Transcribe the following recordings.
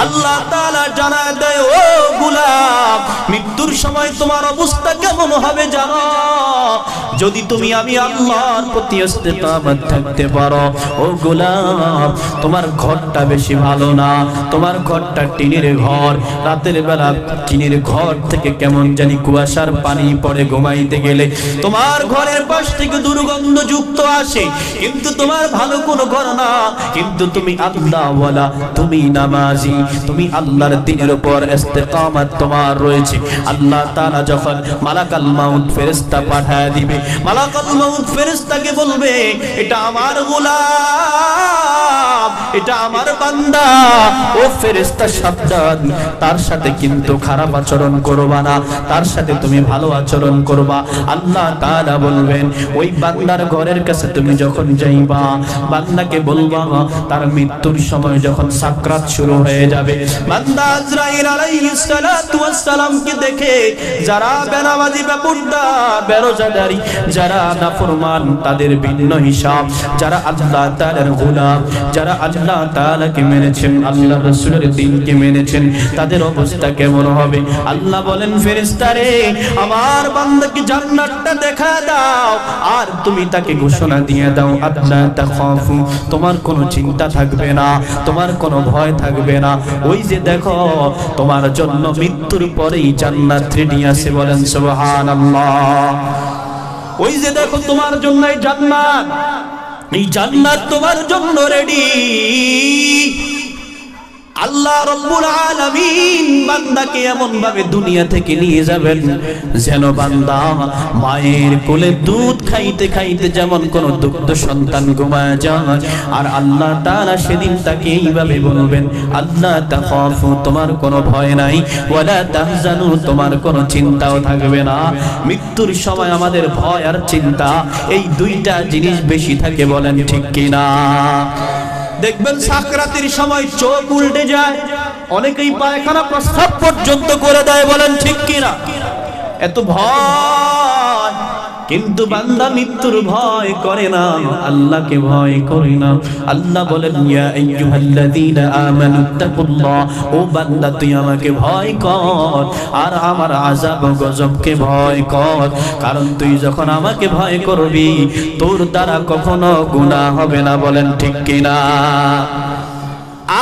আল্লাহ তাআলা জানায় দেয়, ও গোলাম, মৃত্যুর সময় তোমার অবস্থা কেমন হবে জানো? যদি তুমি আমি আল্লাহর প্রতি ইস্তেকামত থাকতে পারো, ও গোলাম, তোমার ঘরটা বেশি ভালো না, তোমার ঘরটা টিনের ঘর। রাতের বেলা টিনের ঘর থেকে কেমন জানি কুয়াশার পানি পড়ে, ঘুমাইতে গেলে তোমার ঘরের পাশ থেকে দুর্গন্ধ যুক্ত আসে, কিন্তু তোমার ভালো কোনো ঘর না। কিন্তু তুমি আল্লাহওয়ালা, তুমি নামাজি, তুমি আল্লাহর দ্বীনের উপর ইস্তেকামত তোমার রয়েছে। আল্লাহ তাআলা যখন মালাকাল মাউত ফেরেশতা পাঠায় দিবে, মালাকাল মাউত ফেরেশতাকে বলবে, এটা আমার গোলাম, এটা আমার বান্দা। ও ফেরেশতা সাবধান, তার সাথে কিন্তু খারাপ আচরণ করবা না, তার সাথে তুমি ভালো আচরণ করবা। আল্লাহ তাআলা বলবেন, ওই বান্দার ঘরের কাছে তুমি যখন যাইবা, বান্দাকে বলবা, তার মৃত্যুর সময় যখন সাকরাত শুরু হয়ে যাবে, বান্দা আজরাইল আলাইহিস সালাতু ওয়াস সালামকে দেখে যারা বেনামাজি, বেপরদা, বেরোজাদারি, যারা নাফরমান, তাদের ভিন্ন হিসাব। যারা আল্লাহ তাআলার গোলাম, যারা আল্লাহ তাআলাকে মেনেছেন, আল্লাহ রাসূলের দ্বীনকে মেনেছেন, তাদের অবস্থা কেমন হবে? আল্লাহ বলেন, ফেরেশতারে, আমার বান্দাকে জান্নাতটা দেখা দাও, আর তুমি তাকে ঘোষণা দিয়ে দাও, আল্লাহ তাখাফু, তোমার কোনো চিন্তা থাকবে না, তোমার কোনো ভয় থাকবে না। ওই যে দেখো, তোমার জন্য মৃত্যুর পরেই জান্নাত রেডি আছে, বলেন সুবহানাল্লাহ। ওই যে দেখো, তোমার জন্য এই জান্নাত, এই জান্নাত তোমার জন্য রেডি। আল্লাহ রাব্বুল আলামিন বান্দাকে এমন ভাবে দুনিয়া থেকে নিয়ে যাবেন যেন বান্দা মায়ের কোলে দুধ খাইতে খাইতে যেমন কোন দুগ্ধ সন্তান ঘুমায় যায়। আর আল্লাহ তাআলা সেদিন তাকে এইভাবে বলবেন, আল্লাহ তাখাফু, তোমার কোনো ভয় নাই, ওয়ালা তাহজানু, তোমার কোনো চিন্তাও থাকবে না। মৃত্যুর সময় আমাদের ভয় আর চিন্তা, এই দুইটা জিনিস বেশি থাকে, বলেন ঠিক কিনা? দেখবেন সাকরাতের সময় চোখ উল্টে যায়, অনেকেই পায়খানা প্রস্রাব পর্যন্ত করে দেয়, বলেন ঠিক কিনা? এত ভয়, কিন্তু বান্দা মৃত্যুর ভয় করে না, আল্লাহকে ভয় করে না। আল্লাহ বলেন, ইয়া আইয়ুহাল্লাযীনা আমানুত্তাকুল্লাহ, ও বান্দা তুই আমাকে ভয় কর, আর আমার আযাব ও গজবকে ভয় কর। কারণ তুই যখন আমাকে ভয় করবি, তোর দ্বারা কখনো গুনাহ হবে না, বলেন ঠিক কিনা?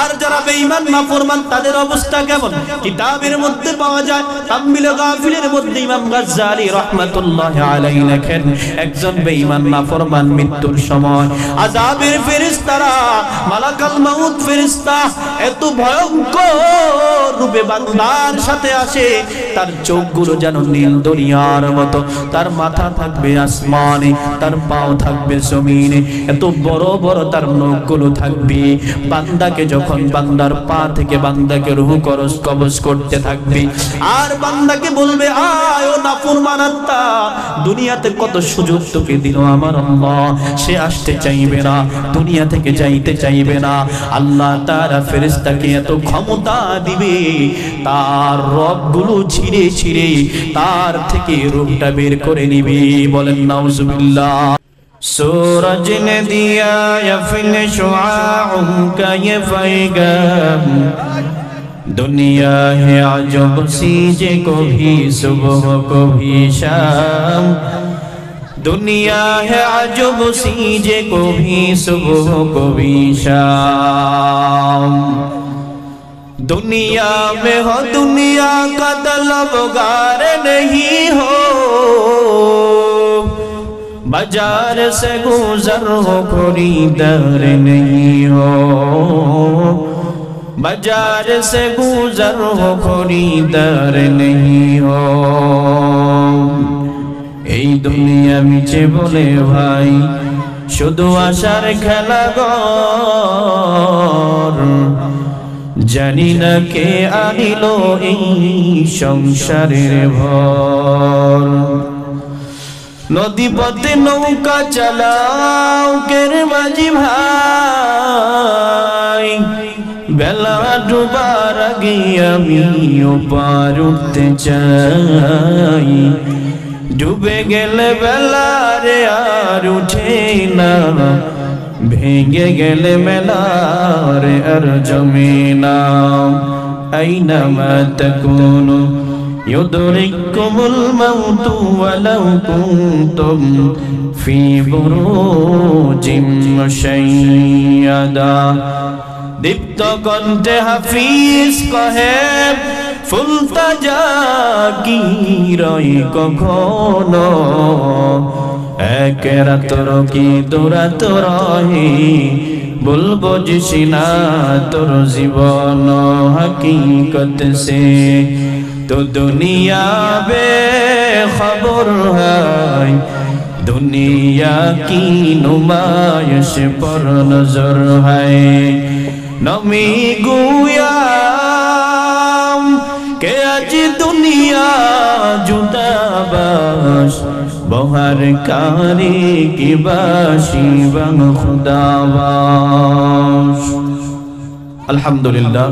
আর যারা বেঈমান, নাফরমান, তাদের অবস্থা কেমন? কিতাবের মধ্যে পাওয়া যায়, তামবিল গাফিলের মধ্যে ইমাম গাজ্জালী রাহমাতুল্লাহি আলাইহি লেখেন, একজন বেঈমান নাফরমান মৃত্যুর সময় আযাবের ফেরেশতারা, মালাকাল মাউত ফেরেশতা এত ভয়ঙ্কর রূপে বান্দার সাথে আসে, তার চোখগুলো যেন নীল দরিয়ার মতো, তার মাথা থাকবে আসমানে, তার পাও থাকবে জমিনে, এত বড় বড় তার নখগুলো থাকবে। বান্দাকে যখন বান্দার পা থেকে বান্দাকে রূহ কবজ করতে থাকবে, আর বান্দাকে বলবে, আয় ও নাফরমান আত্মা, দুনিয়াতে কত সুযোগ তোকে দিল আমার আল্লাহ, সে আসতে চাইবে না, দুনিয়া থেকে যাইতে চাইবে না। আল্লাহ তাআলা ফেরেশতাকে এত ক্ষমতা দিবে, তার রগগুলো ছিঁড়ে ছিঁড়ে তার থেকে রূহটা বের করে নিবে, বলেন নাউজুবিল্লাহ। सूरज ने दिया यफिन शुआओं का ये पैगाम, दुनिया है अजब सी जे कभी सुबह कभी शाम, दुनिया है अजब सी जे कभी सुबह कभी शाम। दुनिया में हो दुनिया का तलबगार नहीं हो, बाजार से गुजर हो खरीदार नहीं हो, बाजार से गुजर हो खरीदार नहीं हो। এই দুনিয়া মিছে বলে ভাই শুধু আশার খেলাঘর, জানি না কে আনিল এই সংসারের ভর। নদী পথে নৌকা চালাও কের মাঝি ভাই, বেলা ডুবার আগে আমি ওপার উঠতে চাই, ডুবে গেলে বেলা রে আর উঠে না, ভেঙে গেলে মেলার আর জমিনা আইনামা তাকুনু ইউদরিকুমুল মাউতু ওয়ালাউ কুনতুম ফি বুরুজিম মুশাইয়াদা। দীপ্ত কণ্ঠে হাফিজ কহে ফুলতাজা কি রই কখনো এক রাতর কি দুরাত রহি বলবো জিসিনা তোর জীবন হकीकत से तो दुनिया बे खबर है दुनिया की नुमाइश पर नजर है नमी गुया के आज दुनिया जुदाबाश बहर कारी की बाशी बन खुदाबाश। अल्हम्दुलिल्लाह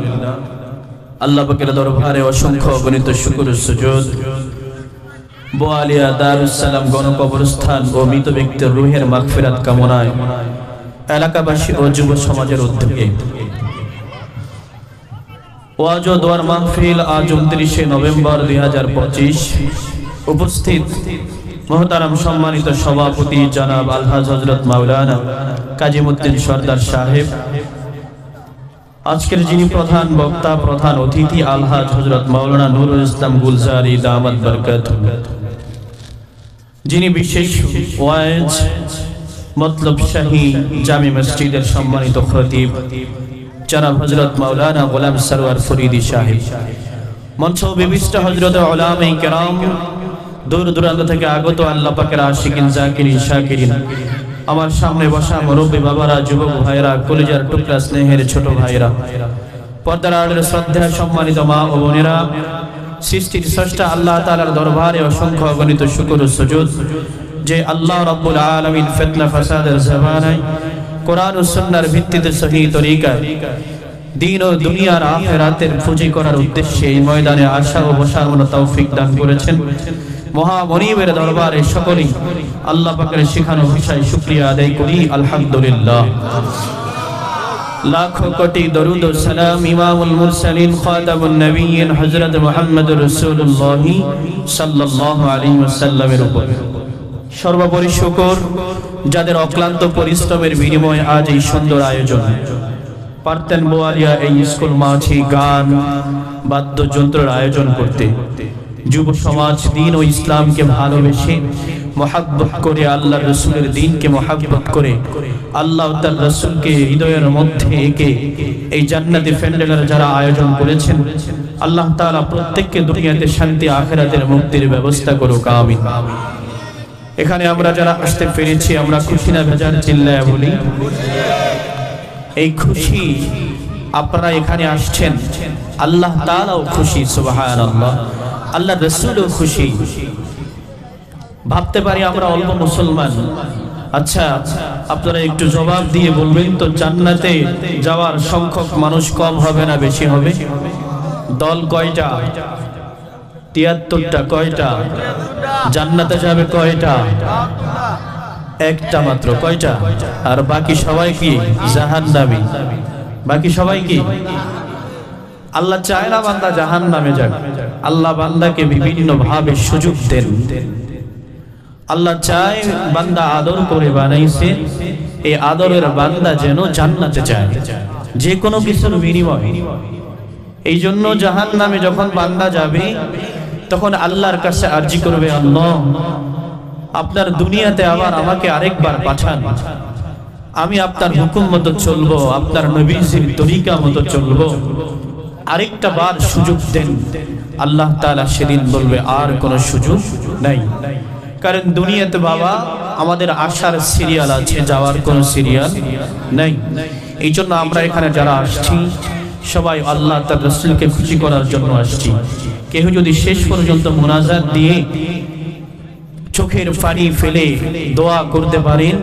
আল্লাহ পাকের দরবারে অসংখ্য গণিত শুকর সুজুদ। বোয়ালিয়া দারুস সালাম গণকবরস্থান ও মৃত ব্যক্তির রুহের মাগফিরাত কামনায় এলাকাবাসী ও যুব সমাজের উদ্যোগে ওয়াজ ও দোয়ার মাহফিল আজ 29 নভেম্বর 2025 উপস্থিত মুহতারাম সম্মানিত সভাপতি জনাব আলহাজ হযরত মাওলানা কাজীমুদ্দিন সরদার সাহেব, আজকের যিনি প্রধান বক্তা প্রধান অতিথি আলহাজ হযরত মাওলানা নুরুল ইসলাম গুলজারি দামাত বরকাতুহু, যিনি বিশেষ ওয়াজ মতলব শাহী জামি মসজিদের সম্মানিত খতিব জনাব হযরত মাওলানা গোলাম সরওয়ার ফরিদি সাহেব, মঞ্চ বিশিষ্ট হযরত উলামায়ে কেরাম, দূর দূরান্ত থেকে আগত আল্লাহ পাকের আশিকিন জাকিরিন শাকিরিন, আমার সামনে বসা মুরব্বী বাবারা, যুবক ভাইরা, কলিজার টুকরা স্নেহের ছোট ভাইরা, পর্দার আড়ালের শ্রদ্ধা সম্মানিত মা ও বোনেরা, সৃষ্টির স্রষ্টা আল্লাহ তাআলার দরবারে অসংখ্য অগণিত শুকর ও সুজুদ যে আল্লাহ রাব্বুল আলামিন ফিতনা ফাসাদের জামানায় কোরআন ও সুন্নাহর ভিত্তিতে সহিহ তরিকায় দ্বীন ও দুনিয়ার আখিরাতের ফুজি করার উদ্দেশ্যে এই ময়দানে আসা ও বসার মতো তৌফিক দান করেছেন। মহামনিবের দরবারে সকলেই আল্লাহ পাকের শিখানো বিষয় শুকরিয়া আদায় করি আলহামদুলিল্লাহ। লাখো কোটি দরুদ ও সালাম ইমামুল মুরসালিন খাতামুন নবিয়্যিন হযরত মুহাম্মদুর রাসূলুল্লাহ সাল্লাল্লাহু আলাইহি ওয়াসাল্লামের উপর। সর্বোপরি শুকর যাদের অক্লান্ত পরিশ্রমের বিনিময়ে আজ এই সুন্দর আয়োজন। পারতেন বোয়ালিয়া এই স্কুল মাঠে গান বাদ্যযন্ত্রের আয়োজন করতে, যুব সমাজ দ্বীন ও ইসলামকে ভালোবেসে মহব্বত করে আল্লাহর রাসূলের দ্বীনকে মহব্বত করে আল্লাহ তাআলার রাসূলকে হৃদয়ের মধ্যে এঁকে এই জান্নাতি প্যান্ডেলের যারা আয়োজন করেছেন, আল্লাহ তাআলা প্রত্যেককে দুনিয়াতে শান্তি আখিরাতের মুক্তির ব্যবস্থা করুক আমিন। এখানে আমরা যারা আসতে পেরেছি আমরা খুশি না বেজার চিল্লায়া বলি? এই খুশি আপনারা এখানে আসছেন, আল্লাহ তাআলাও খুশি সুবহানাল্লাহ, আল্লাহ রাসূলও খুশি। ভাবতে পারি আমরা অল্প মুসলমান, আচ্ছা আপনারা একটু জবাব দিয়ে বলবেন তো জান্নাতে যাওয়ার সংখ্যক মানুষ কম হবে না বেশি হবে? দল কয়টা? 73টা। কয়টা? জান্নাতে যাবে কয়টা? একটা মাত্র। কয়টা? আর বাকি সবাই কি জাহান্নামী? বাকি সবাই কি? আল্লাহ চায় না বান্দা জাহান্নামে যাক, আল্লাহ বান্দাকে বিভিন্ন ভাবে সুযোগ দেন। আল্লাহ চায় বান্দা আদর করে বানাইছে, এই আদরের বান্দা যেন জান্নাতে যায় যে কোনো কিছুর বিনিময়ে। এই জন্য জাহান্নামে যখন বান্দা যাবে তখন আল্লাহর কাছে আরজি করবে, আল্লাহ আপনার দুনিয়াতে আবার আমাকে আরেকবার পাঠান, আমি আপনার হুকুম মতো চলবো, আপনার নবীর তরিকা মতো চলবো, আরেকটা বার সুযোগ দেন। আল্লাহ তাআলা সেদিন বলবে আর কোনো সুযোগ নাই, কারণ দুনিয়াতে বাবা আমাদের আসার সিরিয়াল আছে, যাওয়ার কোনো সিরিয়াল নাই। এই জন্য আমরা এখানে যারা আসছি সবাই আল্লাহ তার রাসূলকে খুশি করার জন্য আসছি। কেউ যদি শেষ পর্যন্ত মুনাজাত দিয়ে চোখের পানি ফেলে দোয়া করতে পারেন,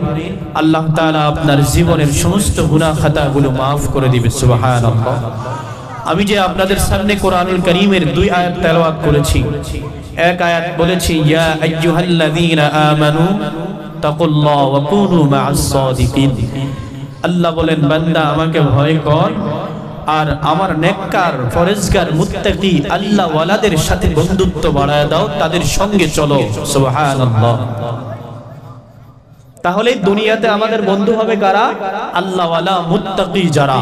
আল্লাহ তাআলা আপনার জীবনের সমস্ত গুনাহ খাতাগুলো মাফ করে দিবে সুবহানাল্লাহ। আমি যে আপনাদের সামনে কোরআনুল কারীমের 2 আয়াত তেলাওয়াত করেছি, এক আয়াত বলেছি ইয়া আইয়ুহাল্লাযীনা আমানু তাকুল্লাহ ওয়া কুনু মা'আস সাদিকিন, আল্লাহ বলেন বান্দা আমাকে ভয় কর আর আমার নেককার ফরেজগার মুত্তাকি আল্লাহ ওয়ালাদের সাথে বন্ধুত্ব বাড়ায় দাও, তাদের সঙ্গে চলো। সুবহানাল্লাহ। তাহলে দুনিয়াতে আমাদের বন্ধু হবে কারা? আল্লাহ ওয়ালা মুত্তাকি যারা।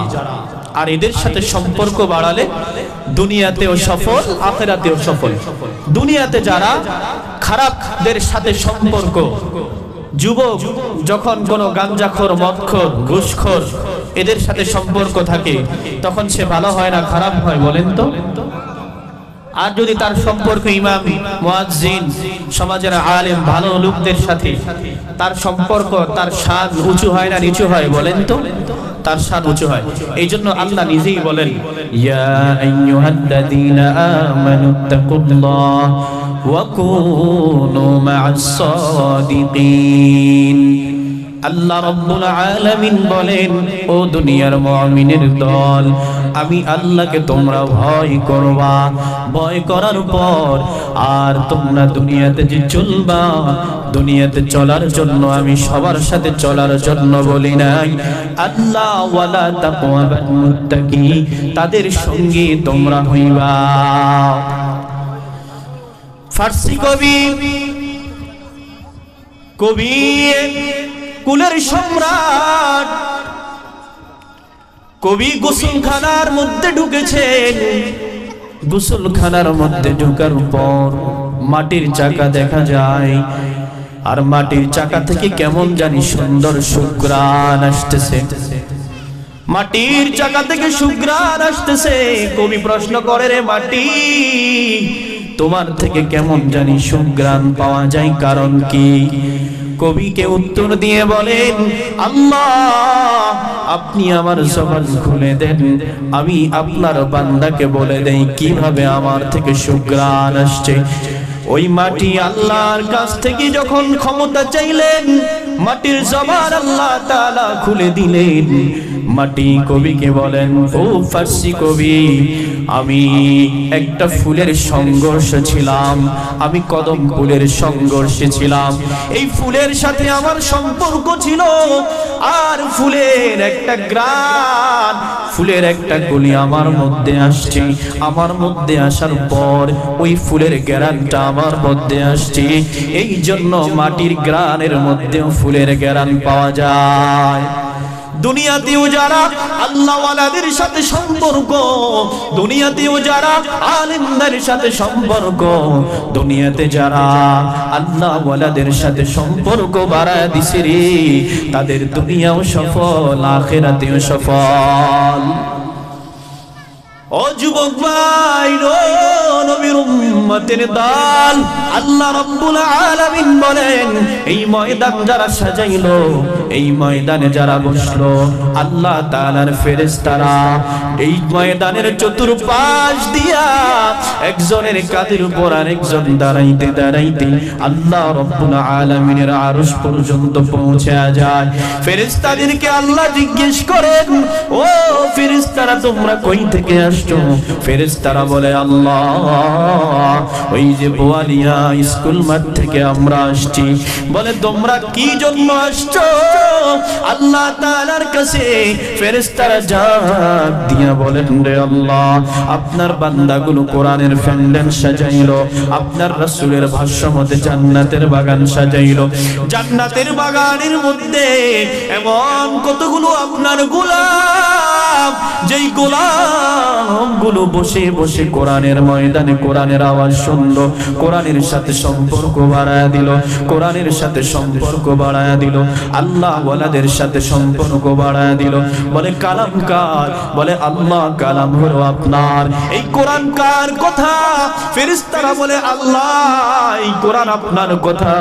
আর এদের সাথে সম্পর্ক বাড়ালে দুনিয়াতেও সফল, আখিরাতেও সফল। দুনিয়াতে যারা খারাপদের সাথে সম্পর্ক, যুবক যখন কোনো গাঞ্জাখোর, মদখোর, ঘুষখোর এদের সাথে সম্পর্ক থাকে তখন সে ভালো হয় না খারাপ হয় বলেন তো? আর যদি তার সম্পর্ক ইমাম, মুয়াজ্জিন, সমাজের আলেম, ভালো লোকদের সাথে তার সম্পর্ক, তার শান উঁচু হয় না নিচু হয় বলেন তো? তার শান উঁচু হয়। এই জন্য আল্লাহ নিজেই বলেন ইয়া আইয়ুহাল্লাযীনা আমানুত্তাকুল্লাহ ওয়া কুনু মা'আস সাদিকিন। আল্লাহ রাব্বুল আলামিন বলেন ও দুনিয়ার মুমিনের দল, আমি আল্লাহকে তোমরা ভয় করবা। ভয় করার পর আর তোমরা দুনিয়াতে যে চলবা, দুনিয়াতে চলার জন্য আমি সবার সাথে চলার জন্য বলি নাই, আল্লাহ ওয়ালা তাকওয়া মুত্তাকি তাদের সঙ্গে তোমরা হইবা। ফার্সি কবি কুলের সম্রাট কবি গোসলখানার মধ্যে ঢুকেছেন। গোসলখানার মধ্যে ঢোকার পর মাটির চাকা দেখা যায়, আর মাটির চাকা থেকে কেমন জানি সুন্দর সুঘ্রাণ আসতেছে। মাটির চাকা থেকে সুঘ্রাণ আসতেছে। কবি প্রশ্ন করে, রে মাটি, তোমার থেকে কেমন জানি সুঘ্রাণ পাওয়া যায়, কারণ কি? কবিকে উত্তর দিয়ে বলেন, আল্লাহ আপনি আমার জবান খুলে দেন, আমি আপনার বান্দাকে বলে দেই কিভাবে আমার থেকে সুঘ্রাণ আসছে। ওই মাটি আল্লাহর কাছ থেকে যখন ক্ষমতা চাইলেন, মাটির জবান আল্লাহ তাআলা খুলে দিলেন। মাটি কবিকে বলেন, ও ফার্সি কবি, আমি একটা ফুলের সংঘর্ষে ছিলাম, আমি কদম ফুলের সংঘর্ষে ছিলাম। এই ফুলের সাথে আমার সম্পর্ক ছিল, আর ফুলের একটা গ্রান, ফুলের একটা কলি আমার মধ্যে আসছে। আমার মধ্যে আসার পর ওই ফুলের গ্রানটা আমার মধ্যে আসছে। এই জন্য মাটির গ্রানের মধ্যেও ফুলের গ্রান পাওয়া যায়। দুনিয়াতেও যারা আল্লাহ ওয়ালাদের সাথে সম্পর্ক, দুনিয়াতেও যারা আলেমদের সাথে সম্পর্ক, দুনিয়াতে যারা আল্লাহ ওয়ালাদের সাথে সম্পর্ক বাড়ায় দিছে রে, তাদের দুনিয়াও সফল, আখিরাতেও সফল। ও যুবক ভাই, নবীর উম্মতের দল, আল্লাহ রাব্বুল আলামিন বলেন এই ময়দান যারা সাজাইলো, এই ময়দানে যারা বসলো, আল্লাহ তাআলার ফেরেশতারা এই ময়দানের চতুর্পাশ দিয়া একজনের কাঁধের উপর আরেকজন দাঁড়াইতে দাঁড়াইতে আল্লাহ রাব্বুল আলামিনের আরশ পর্যন্ত পৌঁছে যায়। ফেরেশতাদেরকে আল্লাহ জিজ্ঞেস করেন, ও ফেরেশতারা তোমরা কই থেকে আসছো? ফেরেশতারা বলে, আল্লাহ ওই যে বোয়ালিয়া স্কুল মাঠ থেকে আমরা আসছি। বলে, তোমরা কি জন্য আসছো? আল্লাহ তাআলার কাছে ফেরেশতারা ডাক দিয়া বলেন, রে আল্লাহ, আপনার বান্দাগুলো কোরআনের প্যান্ডেল সাজাইলো, আপনার রাসূলের ভাষ্য মতে জান্নাতের বাগান সাজাইলো। জান্নাতের বাগানের মধ্যে এমন কতগুলো আপনার গোলাপ, যেই গোলাপগুলো বসে বসে কোরআনের ময়দানে কোরআনের আওয়াজ শুনলো, কোরআনের সাথে সম্পর্ক বাড়ায়া দিল, কোরআনের সাথে সম্পর্ক বাড়ায়া দিল, আল্লাহ ওয়ালাদের সাথে সম্পর্ক বাড়ায়া দিল। বলে, কালাম কার? বলে, আল্লাহ কালাম হলো আপনার। এই কোরআন কার কথা? ফেরেশতারা বলে, আল্লাহ এই কোরআন আপনার কথা।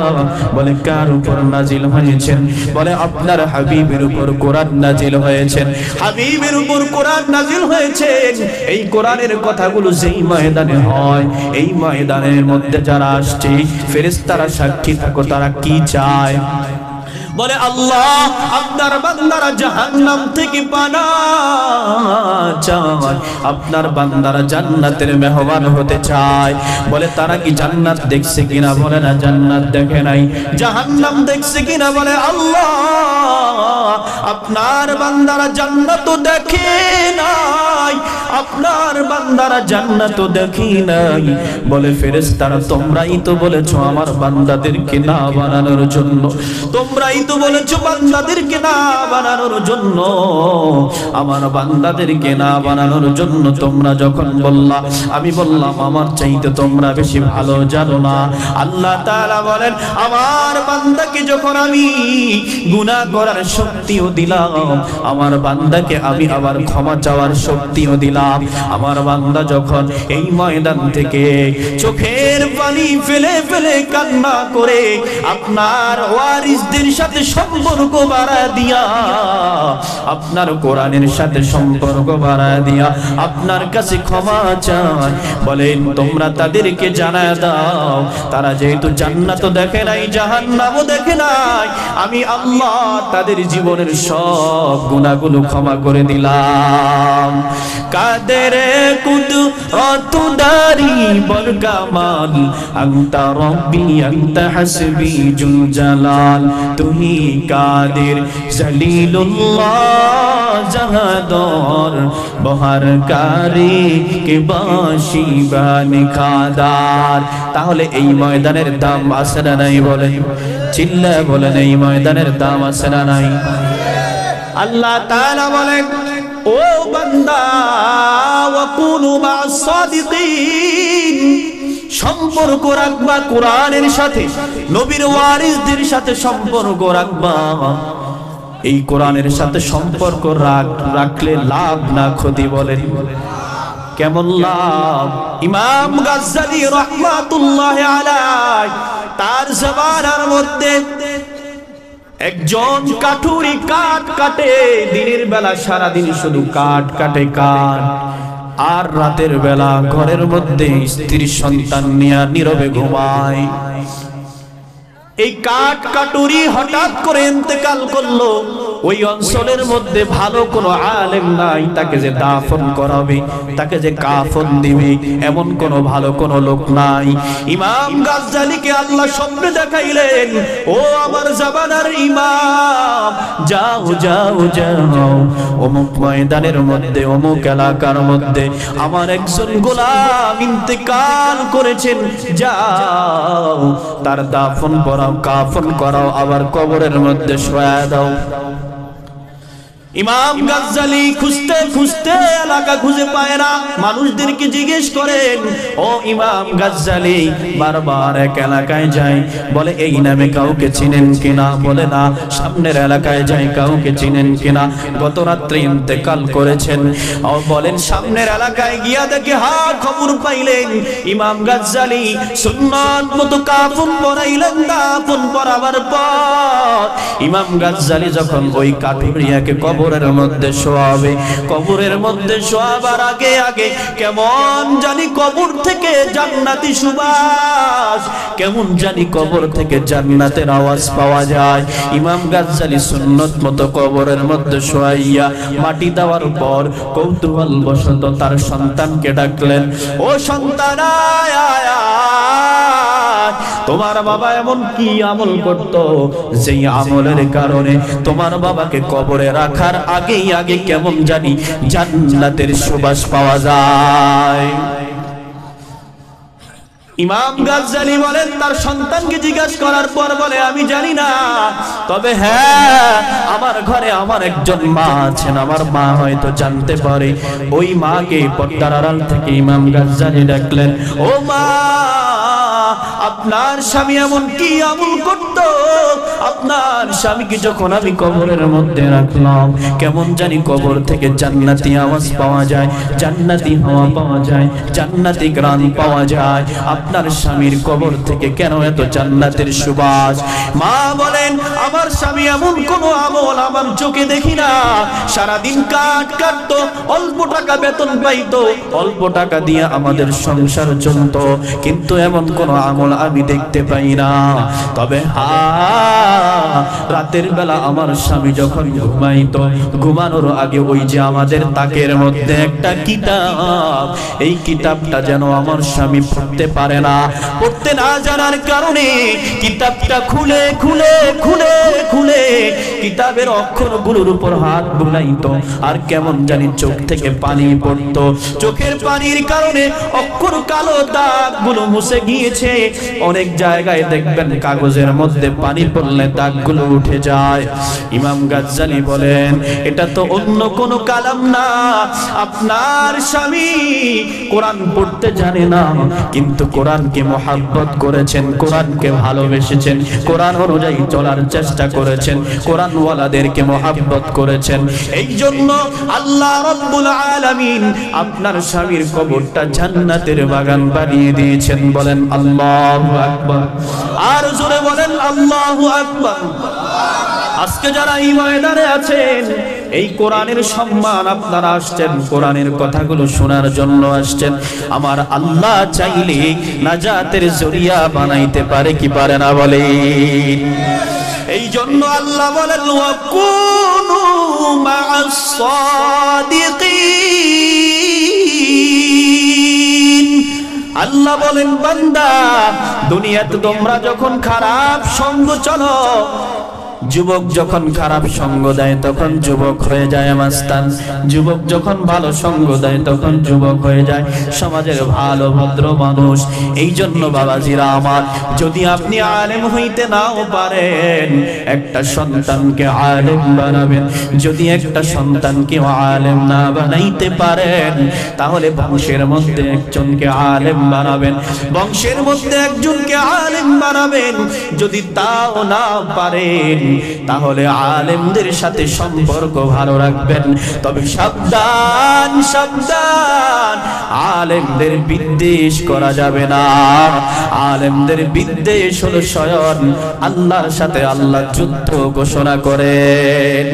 বলে, কার উপর নাজিল হয়েছেন? বলে, আপনার হাবিবের উপর কোরআন নাজিল হয়েছেন। হাবিবের উপর কোরআন নাজিল হয়েছেন। এই কোরআনের কথাগুলো যেই ময়দানে হয়, এই ময়দানের মধ্যে যারা আসছে ফেরেশতারা সাক্ষী থাকো, তারা কি চায়? বলে আল্লাহ আপনার বান্দারা জাহান্নাম থেকে পানাহ চায়, আপনার বান্দারা জান্নাতের মেহমান হতে চায়। বলে তারা কি জান্নাত দেখছে কিনা? বলে না, জান্নাত দেখে নাই। জাহান্নাম দেখছে কিনা? বলে আল্লাহ আপনার বান্দারা জান্নাত দেখে নাই, আপনার বান্দারা জান্নাত দেখি নাই। বলে ফেরেশতারা তোমরাই তো বলেছো আমার বান্দাদেরকে না বানানোর জন্য, তোমরাই তো বলেছো বান্দাদেরকে না বানানোর জন্য, আমার বান্দাদেরকে না বানানোর জন্য। তোমরা যখন বললা, আমি বললাম আমার চাইতে তোমরা বেশি ভালো জানো না। আল্লাহ তাআলা বলেন আমার বান্দাকে যখন আমি গুনাহ করার শক্তিও দিলাম, আমার বান্দাকে আমি আবার ক্ষমা চাওয়ার শক্তিও দিলাম। আমার বান্দা যখন এই ময়দান থেকে চোখের পানি ফেলে ফেলে কান্না করে আপনার ওয়ারিসদের সাথে সম্পর্ক বাড়ায় দিয়া, আপনার কোরআনের সাথে সম্পর্ক বাড়ায় দিয়া আপনার কাছে ক্ষমা চায়, বলেন তোমরা তাদেরকে জানায় দাও তারা যেহেতু জান্নাত দেখে নাই, জাহান্নামও দেখে নাই, আমি আল্লাহ তাদের জীবনের সব গুনাহগুলো ক্ষমা করে দিলাম। কাদের কুদরত দারি বল কামাল, আনতা রব্বি আনতা হাসবি জুল জালাল, তুহি কাদের জলিলুল্লাহ জাহাদর বহারকারী কে বাশি বানিকাদার। তাহলে এই ময়দানের দাম আছে না নাই? বলেন, চিল্লা বলেন, এই ময়দানের দাম আছে না নাই? আল্লাহ তাআলা বলেন ও বান্দা ওয়াকুনু মা'আস সাদিকিন, সম্পর্ক রাখবা কোরআনের সাথে, নবীর ওয়ারিসদের সাথে সম্পর্ক রাখবা। এই কোরআনের সাথে সম্পর্ক রাখলে লাভ না ক্ষতি? বলেন কেমন লাভ? ইমাম গাজ্জালী রাহমাতুল্লাহি আলাইহি তার জবানার মধ্যে একজন কাঠুরি কাঠ কাটে, দিনের বেলা সারা দিন শুধু কাঠ কাটে কাঠ, আর রাতের বেলা ঘরের মধ্যে স্ত্রী সন্তান নিয়ে নীরবে ঘুমায়। এই কাঠ কাটুরি হঠাৎ করে ইন্তেকাল করলো। ওই অঞ্চলের মধ্যে ভালো কোনো আলেম নাই, তাকে যে দাফন করাবে, তাকে যে কাফন দিবে, এমন কোনো ভালো কোনো লোক নাই। ইমাম গাজ্জালীকে আল্লাহ স্বপ্নে দেখাইলেন, ও আমার জামানার ইমাম, যাও যাও যাও, অমুক ময়দানের মধ্যে অমুক এলাকার মধ্যে আমার একজন গোলাম ইন্তেকাল করেছেন, যাও তার দাফন করাও, কাফন করাও, আবার কবরের মধ্যে শোয়া দাও। ইমাম গাজ্জালী খুঁজতে খুঁজতে এলাকা খুঁজে পায় না, মানুষদেরকে জিজ্ঞেস করেন, ও ইমাম গাজ্জালী, বারবার এক এলাকায় যায়, বলে এই নামে কাউকে চিনেন কিনা? বলে না। সামনের এলাকায় যায়, কাউকে চিনেন কিনা? গত রাত্রে ইন্তেকাল করেছেন। বলেন সামনের এলাকায় গিয়া দেখে, হা খবর পাইলেন ইমাম গাজ্জালী সুন্নাত মতো কাফন পরাইলেন। দাফন পরাবার পর ইমাম গাজ্জালী যখন ওই কাঠুরিয়াকে কবরের মধ্যে শোয়াবে, কবরের মধ্যে শোয়াবার আগে আগে কেমন জানি কবর থেকে জান্নাতি সুবাস, কেমন জানি কবর থেকে জান্নাতের আওয়াজ পাওয়া যায়। ইমাম গাজ্জালী সুন্নত মতো কবরের মধ্যে শোয়াইয়া মাটি দেওয়ার পর কৌতূহল বশত তার সন্তানকে ডাকলেন, ও সন্তান, তোমার বাবা এমন কি আমল করত যেই আমলের কারণে তোমার বাবাকে কবরে রাখার আগেই আগে কেমন জানি জান্নাতের সুবাস পাওয়া যায়? ইমাম গাজ্জালী বলেন, তার সন্তানকে জিজ্ঞাসা করার পর বলে, আমি জানি না, তবে হ্যাঁ আমার ঘরে আমার একজন মা আছেন, আমার মা হয়তো জানতে পারে। ওই মাকে পর্দার আড়াল থেকে ইমাম গাজ্জালী ডাকলেন, ও মা, আপনার স্বামী এমন কি আমল করত? আপনার স্বামীকে যখন আমি কবরের মধ্যে রাখলাম, কেমন জানি কবর থেকে জান্নাতি আওয়াজ পাওয়া যায়, জান্নাতি হাওয়া পাওয়া যায়, জান্নাতি ঘ্রাণ পাওয়া যায়। আপনার স্বামীর কবর থেকে কেন এত জান্নাতের সুবাস? মা বলেন, আমার স্বামী এমন কোন আমল আমার চোখে দেখি না। সারাদিন কাঠ কাটতো, অল্প টাকা বেতন পাইতো, অল্প টাকা দিয়ে আমাদের সংসার চলতো, কিন্তু এমন কোন আমল আমি আমি দেখতে পাই না। তবে রাতের বেলা আমার স্বামী যখন ঘুমাইতো, ঘুমানোর আগে ওই যে আমাদের তাকের মধ্যে একটা কিতাব, এই কিতাবটা যেন আমার স্বামী পড়তে পারে না। পড়তে না জানার কারণে কিতাবটা খুলে খুলে খুলে খুলে কিতাবের অক্ষরগুলোর উপর হাত বুলাইতো, আর কেমন জানি চোখ থেকে পানি পড়তো। চোখের পানির কারণে অক্ষর কালো দাগগুলো মুছে গিয়েছে। অনেক জায়গায় দেখবেন কাগজের মধ্যে পানি পড়লে দাগগুলো উঠে যায়। ইমাম গাজ্জালি বলেন, এটা তো অন্য কোনো কালাম না, আপনার স্বামী কোরআন পড়তে জানে না, কিন্তু কোরআনকে মহব্বত করেছেন, কোরআনকে ভালোবেসেছেন, কোরআন অনুযায়ী চলার চেষ্টা করেছেন, কোরআনওয়ালাদেরকে মহব্বত করেছেন। এই জন্য আল্লাহ রাব্বুল আলামিন আপনার স্বামীর কবরটা জান্নাতের বাগান বানিয়ে দিয়েছেন। বলেন আল্লাহু আকবার, আর জোরে বলেন আল্লাহু আকবার। আজকে যারা এই ময়দানে আছেন, এই কোরআনের সম্মান, আপনারা আসছেন কোরআনের কথাগুলো শোনার জন্য আসছেন। আমার আল্লাহ চাইলে নাজাতের জরিয়া বানাইতে পারে কি পারে না বলেন? এই জন্য আল্লাহ বলেন, ওয়াকুনু মা'আস সাদিকিন। আল্লাহ বলেন, বান্দা দুনিয়াতে তোমরা যখন খারাপ সঙ্গ চলো, যুবক যখন খারাপ সঙ্গ দেয় তখন যুবক হয়ে যায় মাস্তান, যুবক যখন ভালো সঙ্গ দেয় তখন যুবক হয়ে যায় সমাজের ভালো ভদ্র মানুষ। এই জন্য বাবাজিরা আমার, যদি আপনি আলেম হইতে নাও পারেন, একটা সন্তানকে আলেম বানাবেন। যদি একটা সন্তানকে আলেম না বানাইতে পারেন, তাহলে বংশের মধ্যে একজনকে আলেম বানাবেন, বংশের মধ্যে একজনকে আলেম বানাবেন। যদি তাও না পারেন, তাহলে আলেমদের সাথে সম্পর্ক ভালো রাখবেন। তবে সাবধান সাবধান, আলেমদের বিদ্বেষ করা যাবে না। আলেমদের বিদ্বেষ হলো স্বয়ং আল্লাহর সাথে আল্লাহ যুদ্ধ ঘোষণা করেন।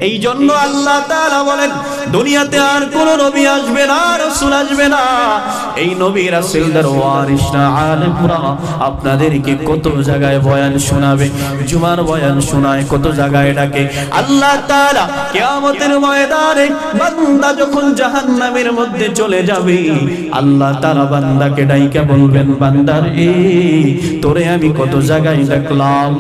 এই জন্য আল্লাহ তাআলা বলেন, দুনিয়াতে আর কোন নবী আসবে না, রাসূল আসবে না। এই নবী রাসূলদের ওয়ারিসরা আলেমরা আপনাদেরকে কত জায়গায় বয়ান শোনাবে, জুমার বয়ান শোনায়, কত জায়গায় ডাকে। আল্লাহ তাআলা কিয়ামতের ময়দানে বান্দা যখন জাহান্নামের মধ্যে চলে যাবে, আল্লাহ তাআলা বান্দাকে ডাইকা বলবেন, বান্দা রে, তোরে আমি কত জায়গায় ডাকলাম,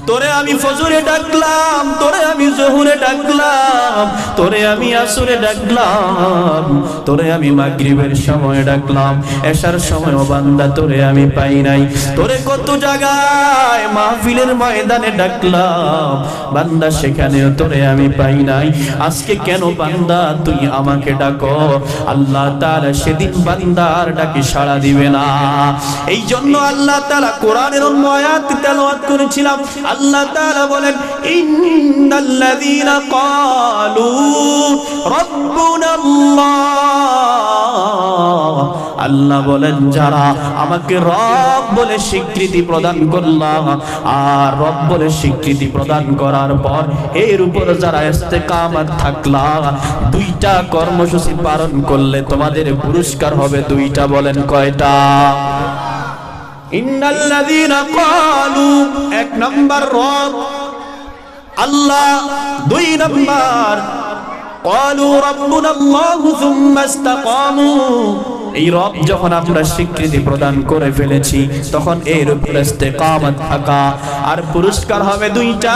তোরে আমি ফজরে ডাকলাম, তোরে আমি জোহরে ডাকলাম, তোরে আমি আসরে ডাকলাম, তোরে আমি মাগরিবের সময় ডাকলাম, এশার সময় বান্দা তোরে আমি পাই নাই। তোরে কত জায়গায় মাহফিলের ময়দানে ডাকলাম, বান্দা সেখানেও তোরে আমি পাই নাই। আজকে কেন বান্দা তুই আমাকে ডাকো? আল্লাহ তাআলা সেদিন বান্দার ডাকে সাড়া দিবে না। এই জন্য আল্লাহ তাআলা কোরআনের অন্য আয়াত তেলাওয়াত করেছিলাম। আল্লাহ তাআলা বলেন, ইন্নাল্লাযীনা ক্বালু রাব্বুনাল্লাহ। আল্লাহ বলেন, যারা আমাকে রব বলে স্বীকৃতি প্রদান করলাম, আর রব বলে স্বীকৃতি প্রদান করার পর এর উপর যারা ইস্তেকামত থাকলা, দুইটা কর্মসূচি পালন করলে তোমাদের পুরস্কার হবে দুইটা। বলেন কয়টা? ইন্নাল্লাযীনা ক্বালু, এক নাম্বার রব আল্লাহ, দুই নাম্বার ক্বালু রাব্বুনাল্লাহু সুম্মা ইসতাকামু। এই রব যখন আমরা স্বীকৃতি প্রদান করে ফেলেছি, তখন এর উপর ইস্তেকামত থাকা, আর পুরস্কার হবে দুইটা।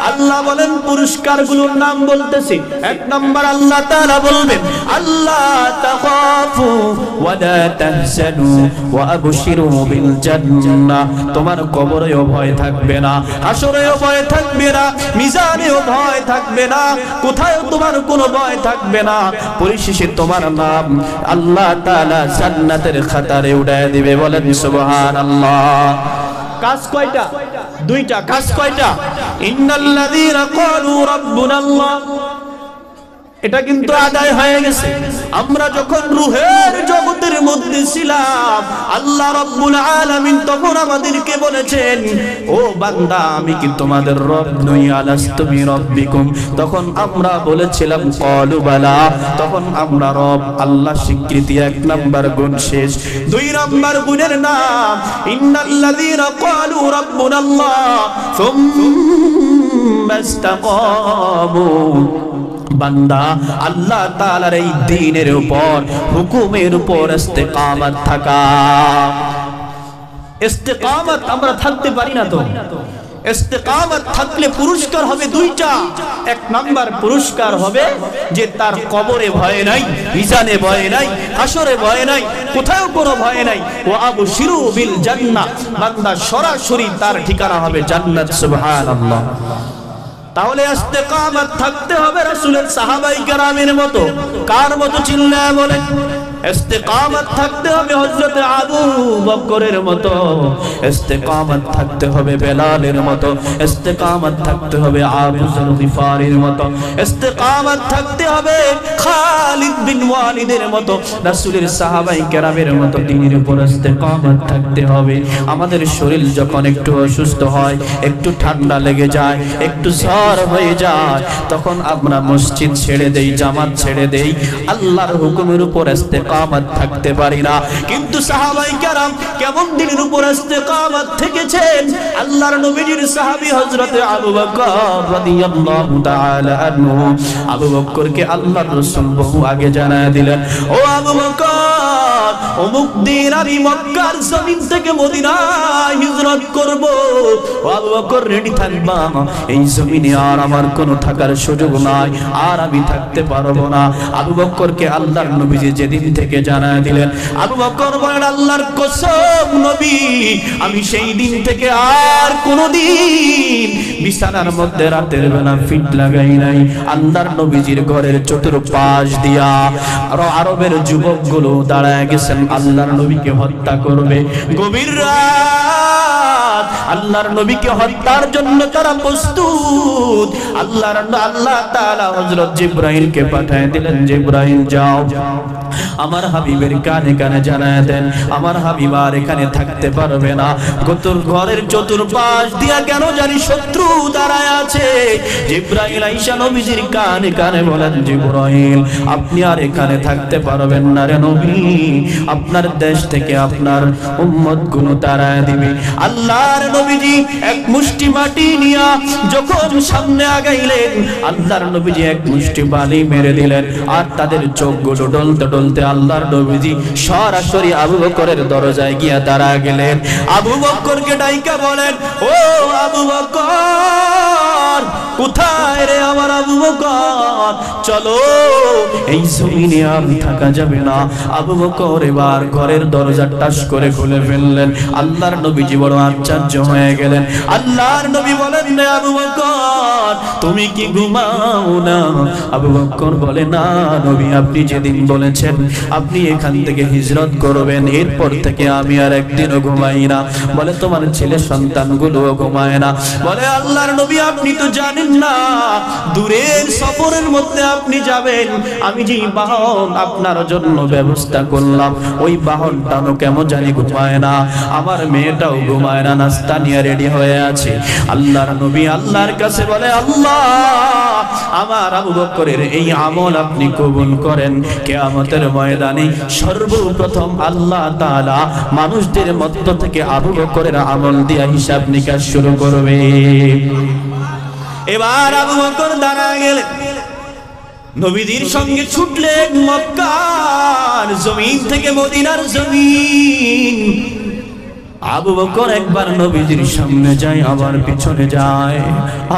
আল্লাহ বলেন, পুরস্কারগুলোর নাম বলতেছি। এক নাম্বার আল্লাহ তাআলা বলবেন, আল্লাহ তাখাফু ওয়া লা তাহজানু ওয়া আবশিরু বিল জান্নাহ। তোমার কবরেও ভয় থাকবে না, হাসরেও ভয় থাকবে না, মিজানেও ভয় থাকবে না, কোথাও তোমার কোনো ভয় থাকবে না। পরিশেষে তোমার নাম আল্লাহ তাআলা জান্নাতের খাতারে উঠায় দিবে। বলেন সুবহানাল্লাহ। কাজ কয়টা? দুইটা। কাজ কয়টা? ইন্নাল্লাযীনা ক্বালু রাব্বুনাল্লাহ, এটা কিন্তু আদায় হয়ে গেছে। আমরা যখন রূহের জগতের বিপদের মধ্যে ছিলাম, আল্লাহ রাব্বুল আলামিন তখন আমাদেরকে বলেছেন, ও বান্দা আমি কি তোমাদের রব নই? আলাস্তু বিরাব্বিকুম। তখন আমরা বলেছিলাম ক্বালু বালা। তখন আমরা রব। আল্লাহ স্বীকৃতি 1 নাম্বার গুণ শেষ। 2 নাম্বার গুণের নাম ইন্নাল্লাযীনা ক্বালু রাব্বুনাল্লাহ সুম্মা ইসতাকামু। বান্দা আল্লাহ তাআলার এই দ্বীনের উপর, হুকুমের উপর ইস্তেকামত থাকা। ইস্তেকামত আমরা থাকতে পারি না তো। ইস্তেকামত থাকলে পুরস্কার হবে 2টা। 1 নাম্বার পুরস্কার হবে যে তার কবরে ভয় নাই, মিজানে ভয় নাই, হাসরে ভয় নাই, কোথাও কোনো ভয় নাই। ওয়া আবশিরু বিল জান্নাহ, বান্দা সরাসরি তার ঠিকানা হবে জান্নাত। সুবহানাল্লাহ। তাহলে ইস্তেকামত থাকতে হবে রাসূলের সাহাবায়ে কেরামের মতো। কার মতো চিল্লায়া বলেন? ইস্তেকামত থাকতে হবে হযরত আবু বকরের মতো, ইস্তেকামত থাকতে হবে বেলালের মতো, ইস্তেকামত থাকতে হবে আবু যর গিফারির মতো, ইস্তেকামত থাকতে হবে খালিদ বিন ওয়ালিদের মতো, রাসূলের সাহাবায়ে কেরামের মতো দ্বীনের উপর ইস্তেকামত থাকতে হবে। আমাদের শরীর যখন একটু অসুস্থ হয়, একটু ঠান্ডা লেগে যায়, একটু জ্বর হয়ে যায়, তখন আমরা মসজিদ ছেড়ে দেই, জামাত ছেড়ে দেই, আল্লাহর হুকুমের উপর ইস্তেকামত থাকতে পারি না। কিন্তু সাহাবায়ে কেরাম কেমন দিনের উপর ইস্তেকামত থেকেছেন? আল্লাহর নবীজির সাহাবী হযরত আবু বকর রাদিয়াল্লাহু তাআলা আনহু। আবু বকরকে আল্লাহর রাসূল বহু আগে জানায়া দিলেন, ও আবু বকর, অমুক দিন আমি মক্কার জমিন থেকে মদিনায় হিজরত করব। ও আবু বকর রেডি থাকবা, এই জমিনে আর আমার কোনো থাকার সুযোগ নাই, আর আমি থাকতে পারবো না। আবু বকরকে আল্লাহর নবীজি যেদিন থেকে জানায় দিলেন, আবু বকর বলেন, আল্লাহর কসম নবী, আমি সেই দিন থেকে আর কোনোদিন বিছানার মধ্যে রাতের বেলা ফিট লাগাই নাই। আল্লাহর নবীজির ঘরের চতুর্পাশ দিয়া আরবের যুবকগুলো দাঁড়ায় গেছেন আল্লাহর নবীকে হত্যা করবে। গভীর রাত, আল্লাহর নবীকে হত্যার জন্য তারা প্রস্তুত। আল্লাহ তাআলা হযরত জিবরাইলকে পাঠিয়ে দিলেন, জিবরাইল যাও আমার হাবিবের কানে কানে জানায় দেন, আমার হাবিব আর এখানে থাকতে পারবে না। গোতর ঘরের চতুর্পাশ দিয়া কেন জানি শত্রু দাঁড়ায় আছে। জিবরাইল আইসা নবীজির কানে কানে বলেন, জিবরাইল আপনি আর এখানে থাকতে পারবেন না রে নবী, আপনার দেশ থেকে আপনার উম্মত গুলো তাড়ায় দিবে। আল্লাহর নবীজি এক মুষ্টি মাটি নিয়া যখন সামনে আগাইলেন, আল্লাহর নবীজি এক মুষ্টি বালি মেরে দিলেন, আর তাদের চোখগুলো ডলতে ডলতে আল্লাহর নবীজি সরাসরি আবু বকরের দরজায় গিয়া দাঁড়া গেলেন। আবু বকরকে ডাইকা বলেন, ও আবু বকর, কোথায় রে আমার আবু বকর? চলো, এই জমিনে আর থাকা যাবে না। আবু বকর এবার ঘরের দরজা টাস করে খুলে ফেললেন। আল্লাহর নবীজি বড় আশ্চর্য হয়ে গেলেন। আল্লাহর নবী বলেন, রে আবু বকর, তুমি কি ঘুমাও না? আবু বকর বলে, না নবী, আপনি যেদিন বলেছেন আপনি এখান থেকে হিজরত করবেন, এরপর থেকে আমি আর একদিনও ঘুমাই না। বলে, তোমার ছেলে সন্তানগুলো ঘুমায় না। বলে, আল্লাহর নবী আপনি তো জানেন না, দূরের সফরের মধ্যে আপনি যাবেন, আমি যে বাহন আপনার জন্য ব্যবস্থা করলাম, ওই বাহনটাও কেমন জানি ঘুমায় না, আমার মেয়েটাও ঘুমায় না, নাস্তা নিয়ে রেডি হয়ে আছে। আল্লাহর নবী আল্লাহর কাছে বলে, আল্লাহ আমার আবু বকরের এই আমল আপনি কবুল করেন। কিয়ামতের ময়দানে সর্বপ্রথম আল্লাহ তাআলা মানুষদের মধ্য থেকে আবু বকরের আমল দিয়া হিসাব নিকাশ শুরু করবে। এবার আবু বকর দাঁড়ায় গেলেন, নবীজির সঙ্গে ছুটলেন মক্কার জমিন থেকে মদিনার জমিন। আবু বকর একবার নবীজির সামনে যায়, আবার পিছনে যায়,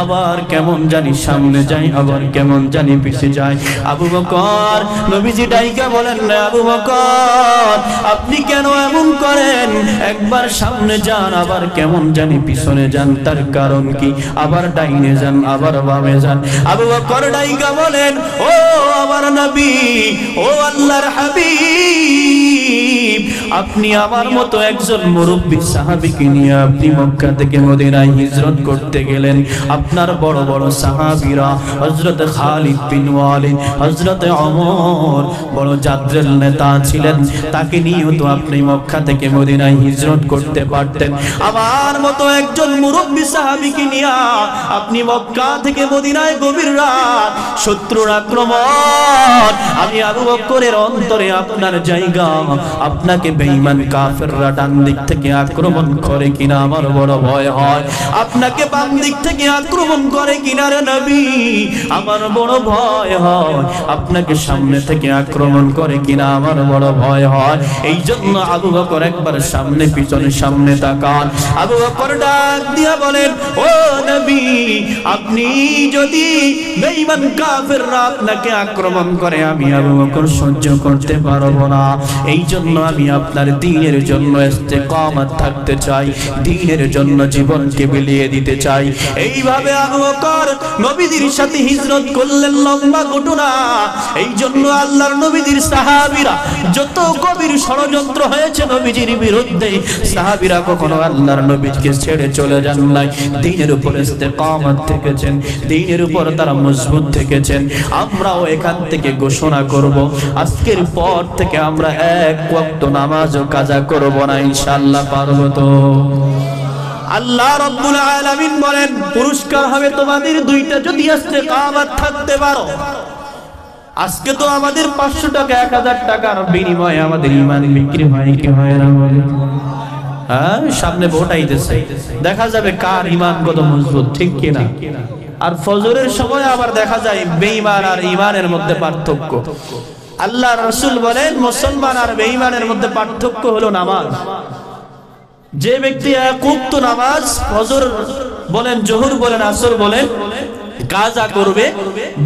আবার কেমন জানি সামনে যায়, আবার কেমন জানি পিছে যায়। আবু বকর, নবীজি ডাইকা বলেন, না আবু বকর আপনি কেন এমন করেন? একবার সামনে যান, আবার কেমন জানি পিছনে যান, তার কারণ কি? আবার ডাইনে যান, আবার বামে যান। আবু বকর ডাইকা বলেন, ও আমার নবী, ও আল্লাহর হাবিব, আপনি আমার মতো একজন মুরব্বী সাহাবীকে নিয়ে আপনি মক্কা থেকে মদিনায় হিজরত করতে গেলেন। আপনার বড় বড় সাহাবীরা হযরত খালিদ বিন ওয়ালিদ, হযরত ওমর বড় জাদ্রেল নেতা ছিলেন, তাকে নিয়েও তো আপনি মক্কা থেকে মদিনায় হিজরত করতে পারতেন। আমার মতো একজন মুরব্বী সাহাবীকে নিয়ে আপনি মক্কা থেকে মদিনায় গভীর রাত শত্রুর আক্রমণ, আমি আবু বকরের অন্তরে আপনার জায়গা, আপনাকে বেঈমান কাফেররা ডান দিক থেকে আক্রমণ করে কিনা আমার বড় ভয় হয়। আপনাকে বাম দিক থেকে আক্রমণ করে কিনা রে নবী আমার বড় ভয় হয়। আপনাকে সামনে থেকে আক্রমণ করে কিনা আমার বড় ভয় হয়। এই জন্য আবু বকর একবার সামনে পিছনে সামনে তাকান। আবু বকর ডাক দিয়া বলেন, ও নবী, আপনি যদি বেঈমান কাফেররা আপনাকে আক্রমণ করে আমি আবু বকর সহ্য করতে পারবো না। এই জন্য আমি আপনার দ্বীনের জন্য ইস্তেকামত থাকতে চাই, দ্বীনের জন্য জীবনকে বিলিয়ে দিতে চাই। এইভাবে আবু বকর নবীদের সাথে হিজরত করলেন। লম্বা ঘটনা। এই জন্য আল্লাহর নবীদের সাহাবীরা যত গভীর ষড়যন্ত্র হয়েছে নবীজির বিরুদ্ধে, সাহাবীরা কখনো আল্লাহর নবীকে ছেড়ে চলে যান নাই। দ্বীনের উপর ইস্তেকামত থেকেছেন, দ্বীনের উপর তারা মজবুত থেকেছেন। আমরাও এখান থেকে ঘোষণা করব, আজকের পর থেকে আমরা এক ওয়াক্ত নামাজও কাজা করব না, ইনশাআল্লাহ। পারব তো? আল্লাহ রাব্বুল আলামিন বলেন, পুরস্কার হবে তোমাদের দুইটা যদি ইস্তেকামত থাকতে পারো। আজকে তো আমাদের 500 টাকা 1000 টাকার বিনিময়ে আমাদের ঈমান বিক্রি হয় কি হয় না বলে? হ্যাঁ, সামনে ভোট আইতেছে, দেখা যাবে কার ঈমান কত মজবুত, ঠিক কি না? আর ফজরের সময় আবার দেখা যায় বেঈমান আর ঈমানের মধ্যে পার্থক্য। আল্লাহ রাসূল বলেন, মুসলমান আর বেঈমানের মধ্যে পার্থক্য হলো নামাজ। যে ব্যক্তি এক ওয়াক্ত নামাজ ফজর বলেন, জোহর বলেন, আসর বলেন কাজা করবে,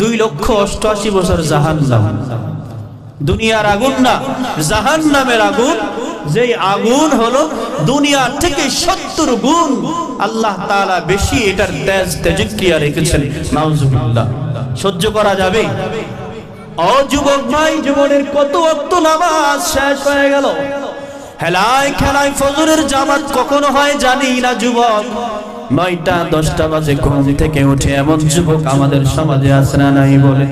2,88,000 বছর জাহান্নাম। দুনিয়ার আগুন না, জাহান্নামের আগুন। যেই আগুন হলো দুনিয়া থেকে 70 গুণ আল্লাহ তাআলা বেশি এটার তেজক্রিয়া রেখেছেন। নাউজুবিল্লাহ। সহ্য করা যাবে? ও যুবক ভাই, জীবনের কত ওয়াক্ত নামাজ শেষ হয়ে গেল। হেলায় খেলায় ফজরের জামাত কখনো হয় জানি না যুবক। 9টা 10টা বাজে ঘুম থেকে উঠে এমন যুবক আমাদের সমাজে আছে না নাই বলে?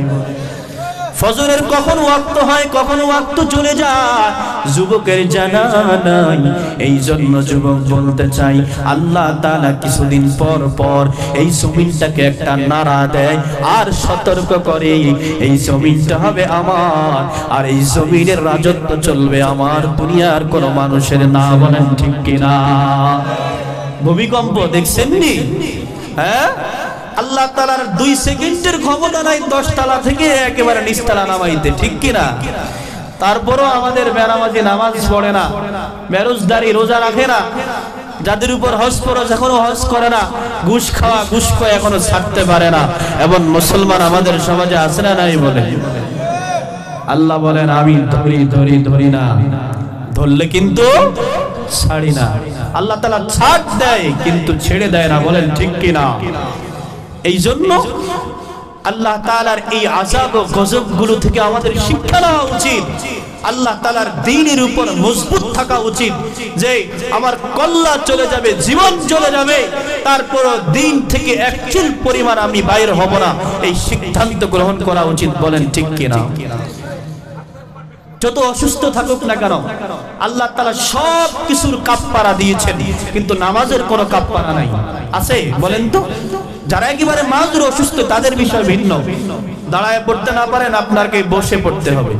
ফজরের কখন ওয়াক্ত হয়, কখন ওয়াক্ত চলে যায়, যুবকের জানা নাই। এই জন্য যুবক বলতে চাই, আল্লাহ তাআলা কিছুদিন পর পর এই জমিনটাকে একটা নাড়া দেয় আর সতর্ক করে, এই জমিনটা হবে আমার, আর এই জমিনের রাজত্ব চলবে আমার, দুনিয়ার কোনো মানুষের না। বলেন ঠিক কিনা? ভূমিকম্প দেখছেন নি? হ্যাঁ, আল্লাহ তাআলার 2 সেকেন্ডের ক্ষমতা নাই 10 তলা থেকে একেবারে নিচতলা নামাইতে, ঠিক কিনা? তারপরও আমাদের বেনামাজি নামাজ পড়ে না, বেরোজদারি রোজা রাখে না, যাদের উপর হজ ফরজ এখনো হজ করে না, ঘুষ খাওয়া ঘুষ খোয়া এখনো ছাড়তে পারে না, এবং মুসলমান আমাদের সমাজে আছে না নাই বলে? আল্লাহ বলেন, আমি ধরি না, ধরলে কিন্তু ছাড়ি না। আল্লাহ তাআলা ছাড় দেয় কিন্তু ছেড়ে দেয় না। বলেন ঠিক কিনা? এই জন্য আল্লাহ তাআলার এই আযাব ও গজব গুলো থেকে আমাদের শিক্ষা নেওয়া উচিত। আল্লাহ তাআলার দ্বীনের উপর মজবুত থাকা উচিত। যে আমার কল্লা চলে যাবে, জীবন চলে যাবে, তারপরও দ্বীন থেকে এক চুল পরিমাণ আমি বাইরে হব না, এই সিদ্ধান্ত গ্রহণ করা উচিত। বলেন ঠিক কিনা? যত অসুস্থ থাকুক না কেন, আল্লাহ তাআলা সব কিছুর কাফারা দিয়েছেন, কিন্তু নামাজের কোনো কাফারা নাই। আছে? বলেন তো। যারা একেবারে মাযুর অসুস্থ তাদের বিষয় ভিন্ন। দাঁড়ায় পড়তে না পারেন, আপনাকে বসে পড়তে হবে।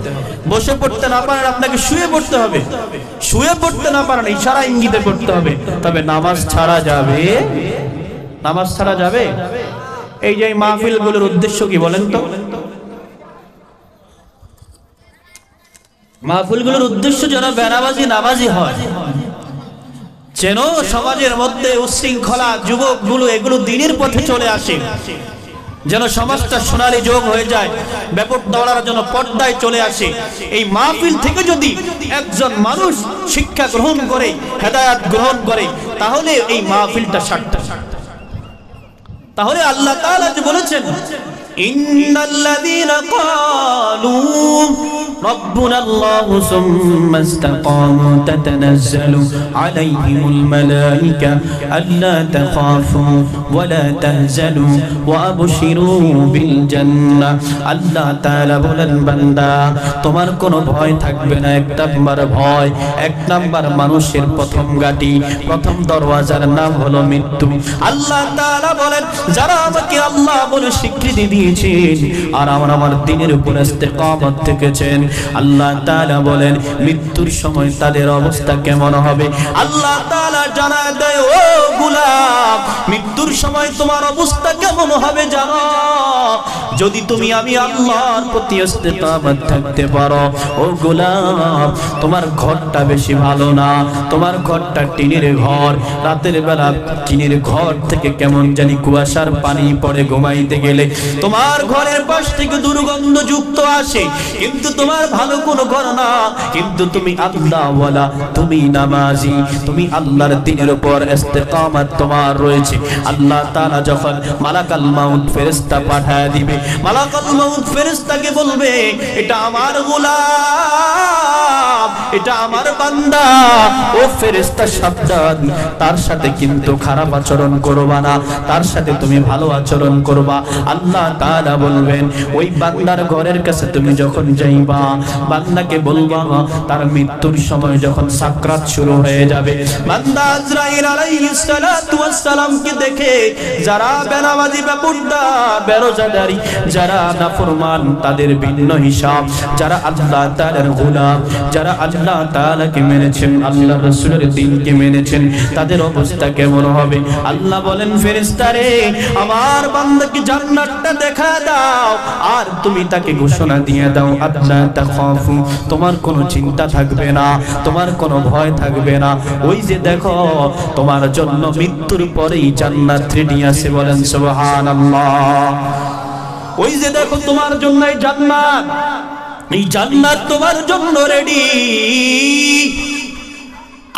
বসে পড়তে না পারেন, আপনাকে শুয়ে পড়তে হবে। শুয়ে পড়তে না পারেন, ইশারা ইঙ্গিতে পড়তে হবে। তবে নামাজ ছাড়া যাবে? নামাজ ছাড়া যাবে? এই যে মাহফিলগুলোর উদ্দেশ্য কি বলেন তো? মাহফিলগুলোর উদ্দেশ্য যেন বেনামাজি নামাজি হয়, যেন সমাজের মধ্যে উচ্ছৃঙ্খলা, যুবকগুলো এগুলো দ্বীনের পথে চলে আসে, যেন সমাজটা সোনালী যুগ হয়ে যায়, ব্যাপক দৌড়ার জন্য পর্দায় চলে আসে। এই মাহফিল থেকে যদি একজন মানুষ শিক্ষা গ্রহণ করে, হেদায়েত গ্রহণ করে, তাহলে এই মাহফিলটা সার্থক। তাহলে আল্লাহ তাআলা যে বলেছেন, ইন্নাল্লাযীনা ক্বালু ربنا الله ثم استقاموا تتنزل عليهم الملائكة ألا تخافوا ولا تهزنوا وأبشروا بالجنة আল্লাহ তাআলা বলেন বান্দা তোমার কোনো ভয় থাকবে না এক নাম্বার মানুষের প্রথম গাটি প্রথম দরওয়াজার নাম হলো মৃত্যু আল্লাহ তাআলা বলেন যারা আমাকে আল্লাহ বলে স্বীকৃতি দিয়েছেন আর আমার দ্বীনের উপর ইস্তেকামত থেকেছেন আল্লাহ তাআলা বলেন মৃত্যুর সময় তাদের অবস্থা কেমন হবে আল্লাহ তাআলা জানায় দেয় ও গোলাম মৃত্যুর সময় তোমার অবস্থা কেমন হবে জানো যদি তুমি আমি আল্লাহর প্রতি ইস্তেকামত থাকতে পারো ও গোলাম তোমার ঘরটা বেশি ভালো না তোমার ঘরটা টিনের ঘর রাতের বেলা টিনের ঘর থেকে কেমন জানি কুয়াশার পানি পড়ে ঘুমাইতে গেলে তোমার ঘরের পাশ থেকে দুর্গন্ধ যুক্ত আসে কিন্তু তোমার ভালো কোনো ঘর না কিন্তু তুমি আল্লাহওয়ালা তুমি নামাজি তুমি আল্লাহর দ্বীনের উপর ইস্তেকামত তোমার রয়েছে আল্লাহ তাআলা যখন মালাকাল মাউত ফেরেশতা পাঠায় দিবে মালাকাল মাউত ফেরেশতাকে বলবে এটা আমার গোলাম এটা আমার বান্দা ও ফেরেশতা সাবধান তার সাথে কিন্তু খারাপ আচরণ করবা না তার সাথে তুমি ভালো আচরণ করবা আল্লাহ তাআলা বলবেন ওই বান্দার ঘরের কাছে তুমি যখন যাইবা বান্দাকে বলবা তার মৃত্যুর সময় যখন সাকরাত শুরু হয়ে যাবে বান্দা আজরাইল আলাইহিস সালাতু ওয়াস সালামকে দেখে যারা বেনামাজি বেপরদা বেরোজাদারি যারা নাফরমান তাদের ভিন্ন হিসাব যারা আল্লাহ তাআলার গোলাম যারা আল্লাহ তাআলাকে মেনেছেন আল্লাহ রাসূলের দ্বীনকে মেনেছেন তাদের অবস্থা কেমন হবে আল্লাহ বলেন ফেরেশতারে আমার বান্দাকে জান্নাতটা দেখা দাও আর তুমি তাকে ঘোষণা দিয়ে দাও আল্লাহ তাখাফু তোমার কোনো চিন্তা থাকবে না তোমার কোনো ভয় থাকবে না ওই যে দেখো তোমার জন্য মৃত্যুর পরেই জান্নাত রেডি আছে বলেন সুবহানাল্লাহ ওই যে দেখো তোমার জন্য এই জান্নাত তোমার জন্য রেডি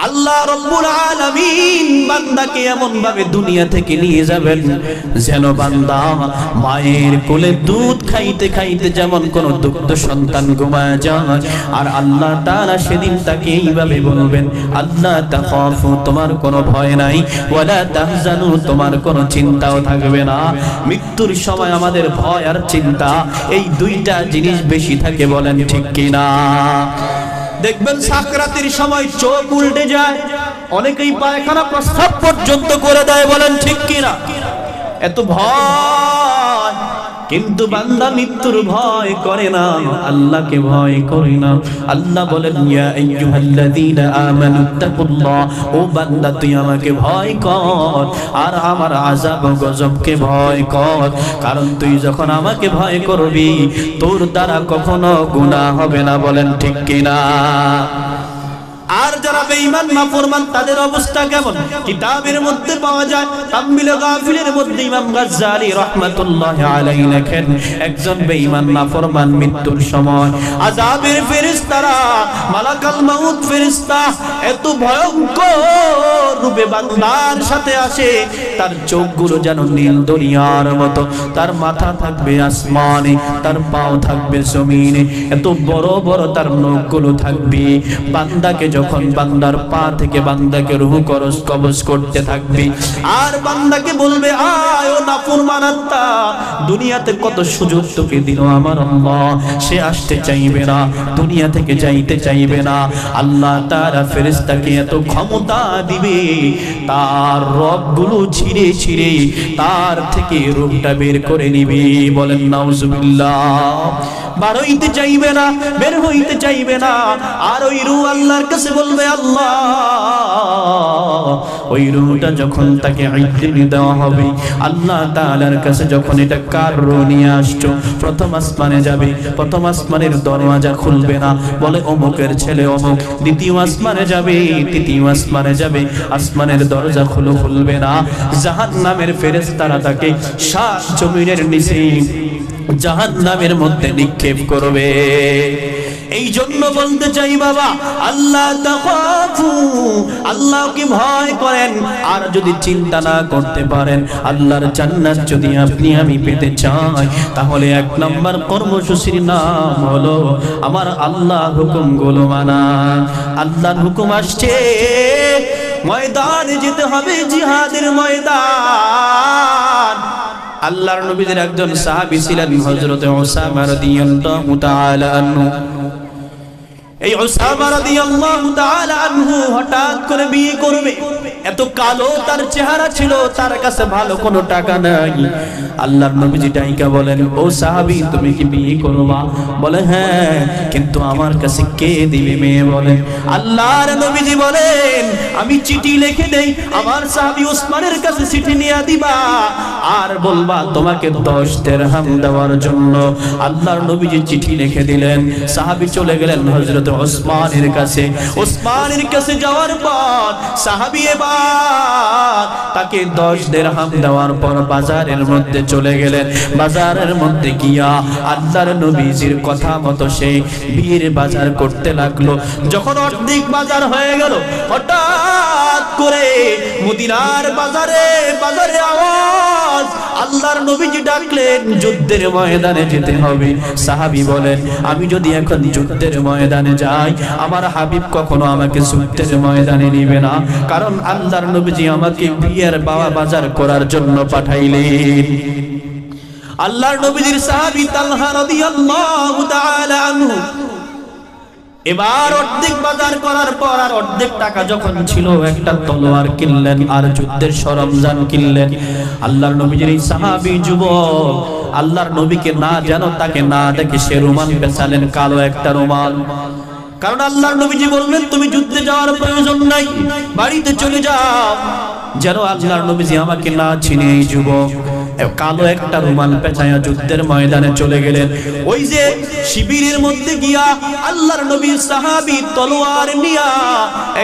আল্লাহ রব্বুল আলামিন বান্দাকে এমন ভাবে দুনিয়া থেকে নিয়ে যাবেন যেন বান্দা মায়ের কোলে দুধ খাইতে খাইতে যেমন কোন দুগ্ধ সন্তান ঘুমায় যায় আর আল্লাহ তাআলা সেদিন তাকে এইভাবে বলবেন আল্লাহ তাখাফু তোমার কোনো ভয় নাই ওয়ালা তাহজানু তোমার কোনো চিন্তাও থাকবে না মৃত্যুর সময় আমাদের ভয় আর চিন্তা এই দুইটা জিনিস বেশি থাকে বলেন ঠিক কি না দেখবেন সাকরাতের সময় চোখ উল্টে যায় অনেকেই পায়খানা প্রস্রাব পর্যন্ত করে দেয় বলেন ঠিক কি না এত ভয় কিন্তু বান্দা মৃত্যুর ভয় করে না আল্লাহকে ভয় করে না আল্লাহ বলেন ইয়া আইয়ুহাল্লাযীনা আমানুত্তাকুল্লাহ ও বান্দা তুই আমাকে ভয় কর আর আমার আযাব ও গজবকে ভয় কর কারণ তুই যখন আমাকে ভয় করবি তোর দ্বারা কখনো গুনাহ হবে না বলেন ঠিক কি না আর যারা বেঈমান নাফরমান তাদের অবস্থা কেমন কিতাবের মধ্যে পাওয়া যায় তামবিল গাফিলের মধ্যে ইমাম গাজ্জালী রাহমাতুল্লাহি আলাইহি লেখেন একজন বেঈমান নাফরমান মৃত্যুর সময় আযাবের ফেরেশতারা মালাকাল মাউত ফেরেশতা এত ভয়ঙ্কর রূপে বান্দার সাথে আসে তার চোখগুলো যেন নীল দরিয়ার মতো তার মাথা থাকবে আসমানে তার পাও থাকবে জমিনে এত বড় বড় তার নখগুলো থাকবে বান্দাকে যখন বান্দার পা থেকে বান্দাকে রূহ কবজ করতে থাকবে আর বান্দাকে বলবে আয় ও নাফরমান আত্মা দুনিয়াতে কত সুযোগ তোকে দিল আমার আল্লাহ সে আসতে চাইবে না দুনিয়া থেকে যাইতে চাইবে না আল্লাহ তাআলা ফেরেশতাকে এত ক্ষমতা দিবে তার রগগুলো ছিঁড়ে ছিঁড়ে তার থেকে রূহটা বের করে নিবে বলেন নাউজুবিল্লাহ বার হইতে চাইবে না বের হইতে চাইবে না আর ওই রূহ আল্লাহর কাছে বলবে আল্লাহ ওই রূহটা যখন তাকে ইদ্রিন দেওয়া হবে আল্লাহ তাআলার কাছে যখন এটা কার রূহ নিয়ে আসছো প্রথম আসমানে যাবে প্রথম আসমানের দরওয়াজা খুলবে না বলে অমুকের ছেলে অমুক দ্বিতীয় আসমানে যাবে তৃতীয় আসমানে যাবে আসমানের দরজা খুলবে না জাহান্নামের ফেরেশতারা তাকে সাত জমিনের নিচে জাহান্নামের মধ্যে নিক্ষেপ করবে এই জন্য বলতে চাই বাবা, আল্লাহ তাখাফু, আল্লাহকে ভয় করেন। আর যদি চিন্তা না করতে পারেন আল্লাহর জান্নাত যদি আপনি আমি পেতে চাই, তাহলে 1 নম্বর কর্মসূচির নাম হলো আমার আল্লাহর হুকুমগুলো মানা। আল্লাহর হুকুম আসছে, ময়দানে যেতে হবে, জিহাদের ময়দান। আল্লাহর নবীর একজন সাহাবী ছিলেন হযরত উসামা রাদিয়াল্লাহু তাআলা আনহু। এই উসামা রাদিয়াল্লাহু তাআলা আনহু হঠাৎ করে বিয়ে করবে। এত কালো তার চেহারা ছিল, তার কাছে ভালো কোনো টাকা নাই। আল্লাহর নবীজি ডাইকা বলেন, ও সাহাবী তুমি কি বিয়ে করবা? বলে হ্যাঁ, কিন্তু আমার কাছে কে দিবে মেয়ে? বলেন আল্লাহর নবীজি বলেন, আমি চিঠি লিখে দেই, আমার সাহাবী ওসমানের কাছে চিঠি নিয়ে দিবা, আর বলবা তোমাকে 10 দিরহাম দেওয়ার জন্য। আল্লাহর নবীজি চিঠি লিখে দিলেন, সাহাবী চলে গেলেন হযরত ওসমানের কাছে। ওসমানের কাছে যাওয়ার পর সাহাবী এবার তাকে 10 দিরহাম দেওয়ার পর বাজারের মধ্যে চলে গেলেন। বাজারের মধ্যে গিয়া আল্লাহর নবীজির কথা মতো সে বিয়ের বাজার করতে লাগলো। যখন অর্ধেক বাজার হয়ে গেল, হঠাৎ করে মদিনার বাজারে আওয়াজ, আল্লাহর নবীজি ডাকলেন, যুদ্ধের ময়দানে যেতে হবে। সাহাবী বলেন, আমি যদি এখন যুদ্ধের ময়দানে যাই, আমার হাবিব কখনো আমাকে যুদ্ধের ময়দানে নিবে না, কারণ আল্লাহর নবীজি আমাকে বিয়ের বাজার করার জন্য পাঠাইলেন। আল্লাহর নবীজির সাহাবী তালহা রাদিয়াল্লাহু তাআলা আনহু এবার অর্ধেক বাজার করার পর আর অর্ধেক টাকা যখন ছিল, একটা তলোয়ার কিনলেন আর যুদ্ধের সরঞ্জাম কিনলেন। আল্লাহর নবীজির এই সাহাবী যুবক আল্লাহর নবীকে না জানো, তাকে না দেখে সে রুমাল বেচালেন, কালো একটা রুমাল। কারণ আল্লাহর নবীজি বললেন, তুমি যুদ্ধে যাওয়ার প্রয়োজন নাই, বাড়িতে চলে যাও। যেন আল্লাহর নবীজি আমাকে না চিনে এই যুবক কালো একটা রুমাল পেঁচায়া যুদ্ধের ময়দানে চলে গেলেন। ওই যে শিবিরের মধ্যে গিয়া আল্লাহর নবীর সাহাবী তলোয়ার নিয়া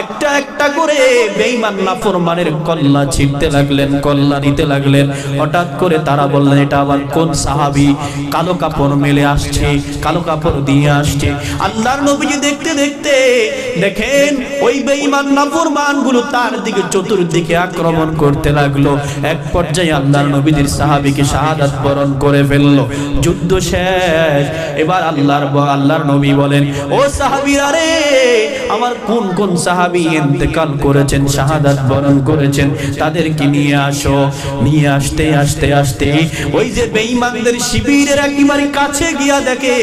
একটা একটা করে বেঈমান নাফরমানের কল্লা ছিঁড়তে লাগলেন, কল্লা নিতে লাগলেন। হঠাৎ করে তারা বললেন, এটা আবার কোন সাহাবী? কালো কাপড় মেলে আসছে, কালো কাপড় দিয়ে আসছে। আল্লাহর নবীজি দেখতে দেখতে দেখেন ওই বেঈমান নাফরমানগুলো তার দিকে চতুর্দিকে আক্রমণ করতে লাগলো। এক পর্যায়ে আল্লাহর নবীর সাহাবীকে শাহাদাত বরণ করে ফেললো। যুদ্ধ শেষ। এবার আল্লাহর নবী বলেন, ও সাহাবীরা রে, আমার কোন কোন সাহাবী ইন্তেকাল করেছেন, শাহাদাত বরণ করেছেন, তাদেরকে নিয়ে আসো। নিয়ে আসতে আসতে আসতে ওই যে বেঈমানদের শিবিরের একেবারে কাছে গিয়া দেখে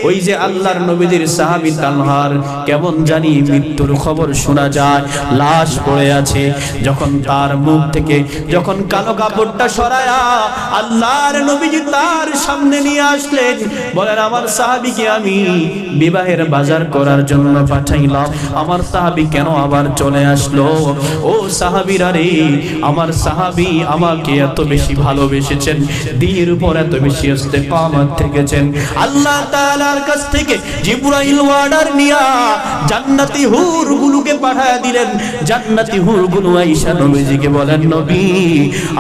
ওই যে আল্লাহর নবীর সাহাবী তালহার কেমন জানি মৃত্যুর খবর শোনা যায়, লাশ পড়ে আছে। যখন তার মুখ থেকে যখন কালো কাপড়টা সরায়া আল্লাহর নবীজি তার সামনে নিয়ে আসলেন, বলেন, আমার সাহাবীকে আমি বিবাহের বাজার করার জন্য পাঠাইলাম, আমার সাহাবী কেন আবার চলে আসলো? ও সাহাবীরা রে, আমার সাহাবী আমাকে এত বেশি ভালোবেসেছেন, দ্বীনের উপর এত বেশি ইস্তেকামত থেকেছেন। আল্লাহ তাআলার কাছ থেকে জিবরাইল অর্ডার নিয়া জান্নাতি হুরগুলোকে পাঠায় দিলেন। জান্নাতি হুরগুলো আয়েশা নবীজিকে বলেন, নবী,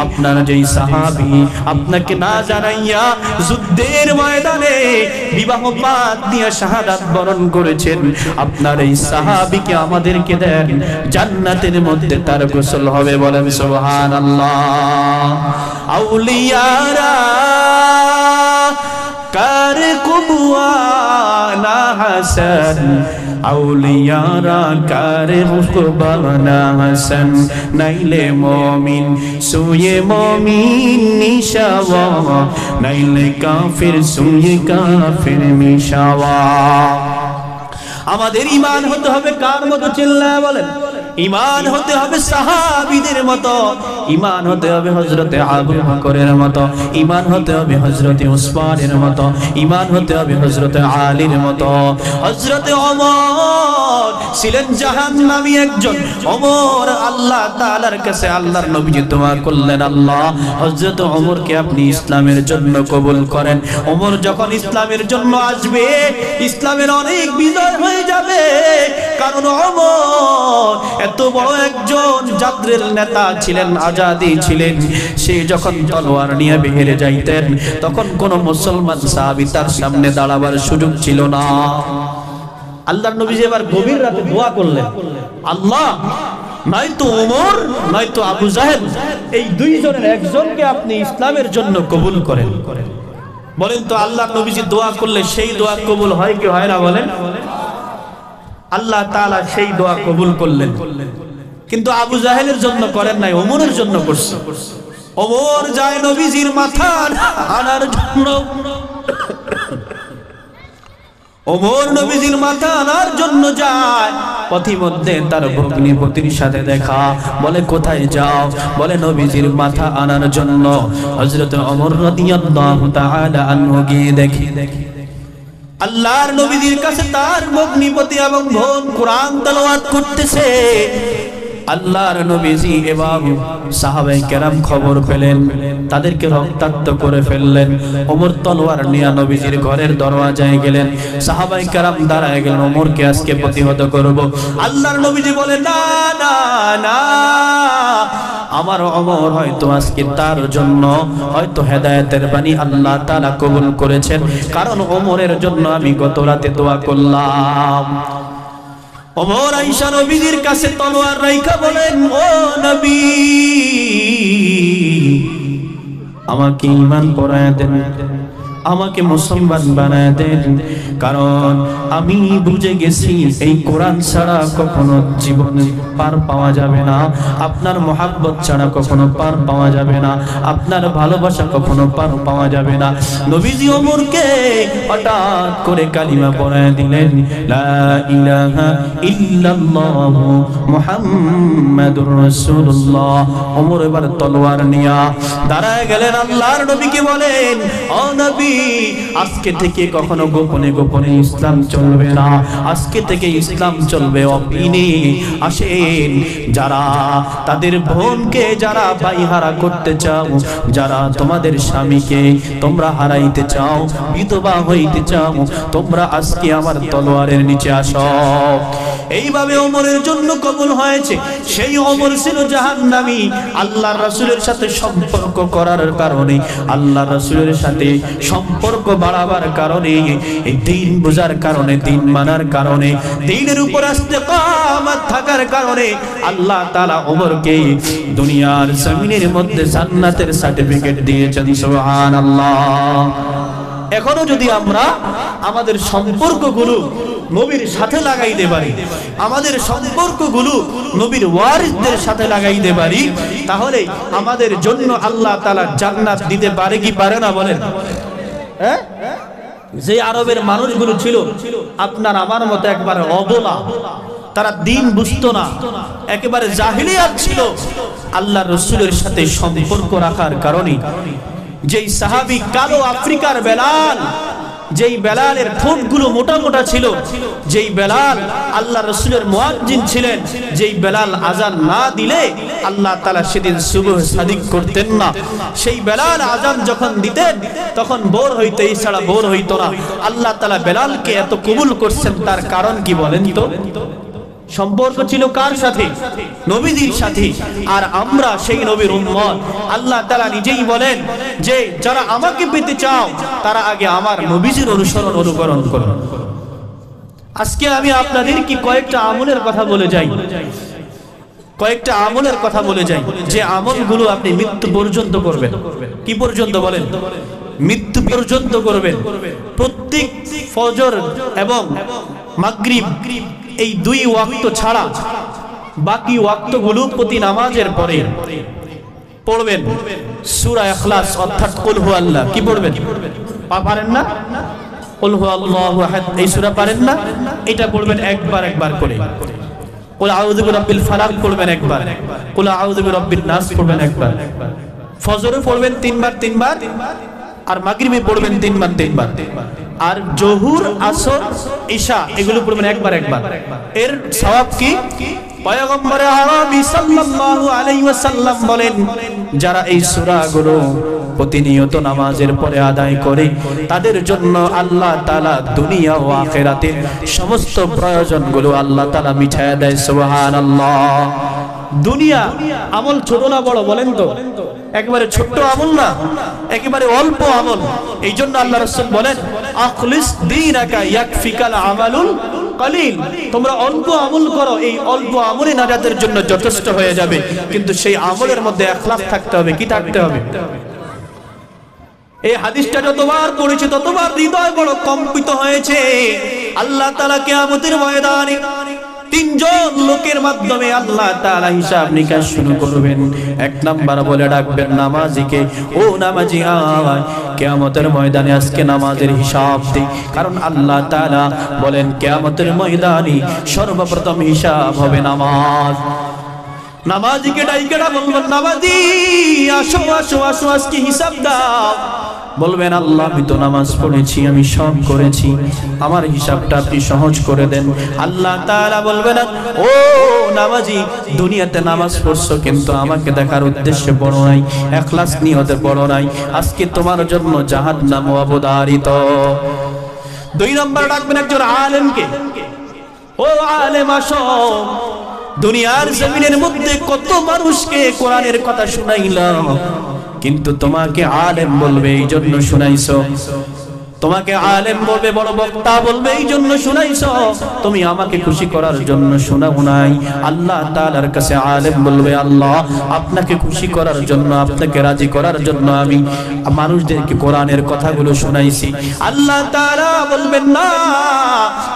আপনার যেই সাহাবী আপনাকে না জানাইয়া যুদ্ধের ময়দানে বিবাহ বাদ দিয়া শাহাদাত বরণ করেছেন, আপনার এই সাহাবীকে আমাদেরকে দেন, জান্নাতের মধ্যে তার গোসল হবে। বলেন সুবহানাল্লাহ। আউলিয়ারা কার কুবওয়ানা হাসান, আউলিয়ারা কারে হুকবানা হাসান, নাইলে মুমিন সুয়ে মুমিন নিশাওয়া, নাইলে কাফির সুয়ে কাফির মিশাওয়া। আমাদের ঈমান হতে হবে কার মতো? চিল্লায়া বলেন। ঈমান হতে হবে সাহাবীদের মতো, ঈমান হতে হবে হযরতে আবু বকরের মতো, ঈমান হতে হবে হযরতে উসমানের মতো, ঈমান হতে হবে হযরতে আলীর মতো। হযরতে ওমর ছিলেন জাহান্নামী একজন। ওমর আল্লাহ তাআলার কাছে আল্লাহর নবীজি দোয়া করলেন, আল্লাহ হযরতে ওমরকে আপনি ইসলামের জন্য কবুল করেন। ওমর যখন ইসলামের জন্য আসবে, ইসলামের অনেক বিজয় হয়ে যাবে, কারণ ওমর এত বড় একজন জাদ্রের নেতা ছিলেন, আজাদি ছিলেন। সে যখন তলোয়ার নিয়ে বেহেরে যাইতেন, তখন কোন মুসলমান সাহাবী তার সামনে দাঁড়াবার সুযোগ ছিল না। আল্লাহর নবীজি এবার গভীর রাতে দোয়া করলেন, আল্লাহ নয়তো ওমর নয়তো আবু জাহেল, এই দুইজনের একজনকে আপনি ইসলামের জন্য কবুল করেন। বলেন তো আল্লাহর নবীজি দোয়া করলে সেই দোয়া কবুল হয় কি হয় না বলেন? আল্লাহ তাআলা সেই দোয়া কবুল করলেন, কিন্তু আবু জাহেলের জন্য করেন নাই, ওমরের জন্য করছে। ওমর যায় নবীজির মাথা আনার জন্য, ওমর নবীজির মাথা আনার জন্য যায়। পথিমধ্যে তার ভগ্নিপতির সাথে দেখা, বলে কোথায় যাও? বলে নবীজির মাথা আনার জন্য। হযরত ওমর রাদিয়াল্লাহু তাআলা আনহু গিয়ে দেখে আল্লাহর নবীজির কাছে তার ভগ্নিপতি এবং বোন কোরআন তেলাওয়াত করতেছে। আল্লাহর নবীজি এবং সাহাবায়ে কেরাম খবর পেলেন, তাদেরকে রক্তাক্ত করে ফেললেন। ওমর তলোয়ার নিয়ে নবীজির ঘরের দরওয়াজায় গেলেন। সাহাবায়ে কেরাম দাঁড়ায় গেলেন, ওমরকে আজকে প্রতিহত করব। আল্লাহর নবীজি বলে, না না না, আমার ওমর হয়তো আজকে তার জন্য হয়তো হেদায়েতের বাণী আল্লাহ তাআলা কবুল করেছেন, কারণ ওমরের জন্য আমি গত রাতে দোয়া করলাম। ওমর আয়েশা নবীজির কাছে তলোয়ার রাইখা বলেন, ও নবী, আমাকে ঈমান পরায়া দেন, আমাকে মুসলমান বানায় দেন, কারণ আমি বুঝে গেছি এই কোরআন ছাড়া কখনো জীবনে পার পাওয়া যাবে না, আপনার মহব্বত ছাড়া কখনো পার পাওয়া যাবে না, আপনার ভালোবাসা কখনো পার পাওয়া যাবে না। নবীজি ওমরকে হঠাৎ করে কালিমা পড়ায় দিলেন, লা ইলাহা ইল্লাল্লাহু মুহাম্মাদুর রাসূলুল্লাহ। ওমর এবার তলোয়ার নিয়া দাঁড়ায় গেলেন, আল্লাহর নবীকে বলেন, ও নবী, আজকে থেকে কখনো গোপনে গোপনে ইসলাম চলবে না, আজকে থেকে ইসলাম চলবে অপিনে। আসেন, যারা তাদের বোনকে যারা বাইহারা করতে চাও, যারা তোমাদের স্বামীকে তোমরা হারাইতে চাও, বিধবা হইতে চাও, তোমরা আজকে আমার তলোয়ারের নিচে আসো। এইভাবে ওমরের জন্য কবুল হয়েছে। সেই ওমর ছিল জাহান্নামী। আল্লাহর রাসূলের সাথে সম্পর্ক করার কারণে, আল্লাহর রাসূলের সাথে সম্পর্ক বাড়াবার কারণে, এই দ্বীন বোঝার কারণে, দ্বীন মানার কারণে, দ্বীনের উপর ইস্তেকামত থাকার কারণে আল্লাহ তাআলা ওমরকে দুনিয়ার জমিনের মধ্যে জান্নাতের সার্টিফিকেট দিয়েছেন। সুবহানাল্লাহ। এখনো যদি আমরা আমাদের সম্পর্কগুলো নবীর সাথে লাগাইতে পারি, আমাদের সম্পর্কগুলো নবীর ওয়ারিসদের সাথে লাগাইতে পারি, তাহলে আমাদের জন্য আল্লাহ তাআলা জান্নাত দিতে পারে কি পারে না বলেন? হ্যাঁ, যে আরবের মানুষগুলো ছিল আপনার আমার মতো একবারে অবলা, তারা দ্বীন বুঝতো না, একেবারে জাহিলিয়াত ছিল। আল্লাহর রাসূলের সাথে সম্পর্ক রাখার কারণে যেই সাহাবী কালো আফ্রিকার বেলাল, যেই বেলালের ঠোঁটগুলো মোটা মোটা ছিল, যেই বেলাল আল্লাহ রাসূলের মুয়াজ্জিন ছিলেন, যেই বেলাল আজান না দিলে আল্লাহ তাআলা সেদিন সুবহ সাদিক করতেন না, সেই বেলাল আজান যখন দিতেন তখন ভোর হইতে ছাড়া ভোর হইতো না। আল্লাহ তাআলা বেলালকে এত কবুল করছেন, তার কারণ কি বলেন তো? সম্পর্ক ছিল কার সাথে? নবীজির সাথে। আর আমরা সেই নবীর উম্মত। আল্লাহ তাআলা নিজেই বলেন যে যারা আমাকে পেতে চাও তারা আগে আমার নবীজির অনুসরণ অনুকরণ করো। আজকে আমি আপনাদের কি কয়েকটা আমলের কথা বলে যাই, কয়েকটা আমলের কথা বলে যাই, যে আমলগুলো আপনি মৃত্যু পর্যন্ত করবেন। কি পর্যন্ত বলেন? মৃত্যু পর্যন্ত করবেন। প্রত্যেক ফজর এবং মাগরিব এই দুই ওয়াক্ত ছাড়া বাকি ওয়াক্তগুলো প্রতি নামাজের পরে পড়বেন সূরা ইখলাস অর্থাৎ কুল হুয়াল্লাহ। কি পড়বেন? পারেন না? কুল হুয়াল্লাহু আহাদ এই সূরা পারেন না? এটা পড়বেন একবার একবার করে। কুল আউযু বিরাব্বিল ফালাক পড়বেন একবার, কুল আউযু বিরাব্বিন নাস পড়বেন একবার। ফজরে পড়বেন তিনবার তিনবার, আর মাগরিবে পড়বেন তিনবার তিনবার, আর জোহর আসর ঈশা এগুলো পড়বেন একবার একবার। এর সওয়াব কি? পয়গম্বর আরবি সাল্লাল্লাহু আলাইহি ওয়াসাল্লাম বলেন, যারা এই সূরাগুলো প্রতিনিয়ত নামাজের পরে আদায় করে তাদের জন্য আল্লাহ তাআলা দুনিয়া ও আখিরাতের সমস্ত প্রয়োজনগুলো আল্লাহ তাআলা মিটায় দেয়। সুবহানাল্লাহ। দুনিয়া আমল ছোট না বড় বলেন তো? একেবারে ছোট্ট আমল না, একেবারে অল্প আমল। এই জন্য আল্লাহ রাসূল বলেন, আখলিস দীনাকা ইয়াকফিকাল আমালুল কালিল, তোমরা অল্প আমল করো, এই অল্প আমলই নাজাতের জন্য যথেষ্ট হয়ে যাবে। কিন্তু সেই আমলের মধ্যে ইখলাস থাকতে হবে। কি থাকতে হবে? এই হাদিসটা যতবার পড়েছি ততবার হৃদয় বড় কম্পিত হয়েছে। আল্লাহ তাআলা কিয়ামতের ময়দানে তিনজন লোকের মাধ্যমে আল্লাহ তাআলা হিসাব নিকাশ শুরু করবেন। এক নাম্বার বলে ডাকবেন নামাজিকে, ও নামাজি আয়, কিয়ামতের ময়দানে আজকে নামাজের হিসাব দে। কারণ আল্লাহ তাআলা বলেন কিয়ামতের ময়দানে সর্বপ্রথম হিসাব হবে নামাজ। নামাজিকে ডাইকেরা বলবেন, নামাজি আসো আসো আসো, আজকে হিসাব দাও। বলবেন আল্লাহ আমি তো নামাজ পড়েছি, আমি সব করেছি, আমার হিসাবটা আপনি সহজ করে দেন। আল্লাহ তাআলা বলবেন, ও নামাজি, দুনিয়াতে নামাজ পড়ছো কিন্তু আমাকে দেখার উদ্দেশ্যে পড়ো নাই, ইখলাস নিয়তে পড়ো নাই, আজকে তোমার জন্য জাহান্নাম অবধারিত। দুই নম্বর ডাকবেন একজন আলেমকে, ও আলেম আসো, দুনিয়ার জমিনের মধ্যে কত মানুষকে কোরআনের কথা শুনাইলাম, কিন্তু তোমাকে আলেম বলবে এই জন্য শুনাইছো, তোমাকে আলেম বলবে, বড় বক্তা বলবে এই জন্য শুনাইছো, তুমি আমাকে খুশি করার জন্য শোনাও নাই। আল্লাহ তাআলার কাছে আলেম বলবে, আল্লাহ আপনাকে খুশি করার জন্য, আপনাকে রাজি করার জন্য আমি মানুষদেরকে কোরআনের কথাগুলো শুনাইছি। আল্লাহ তাআলা বলবেন না,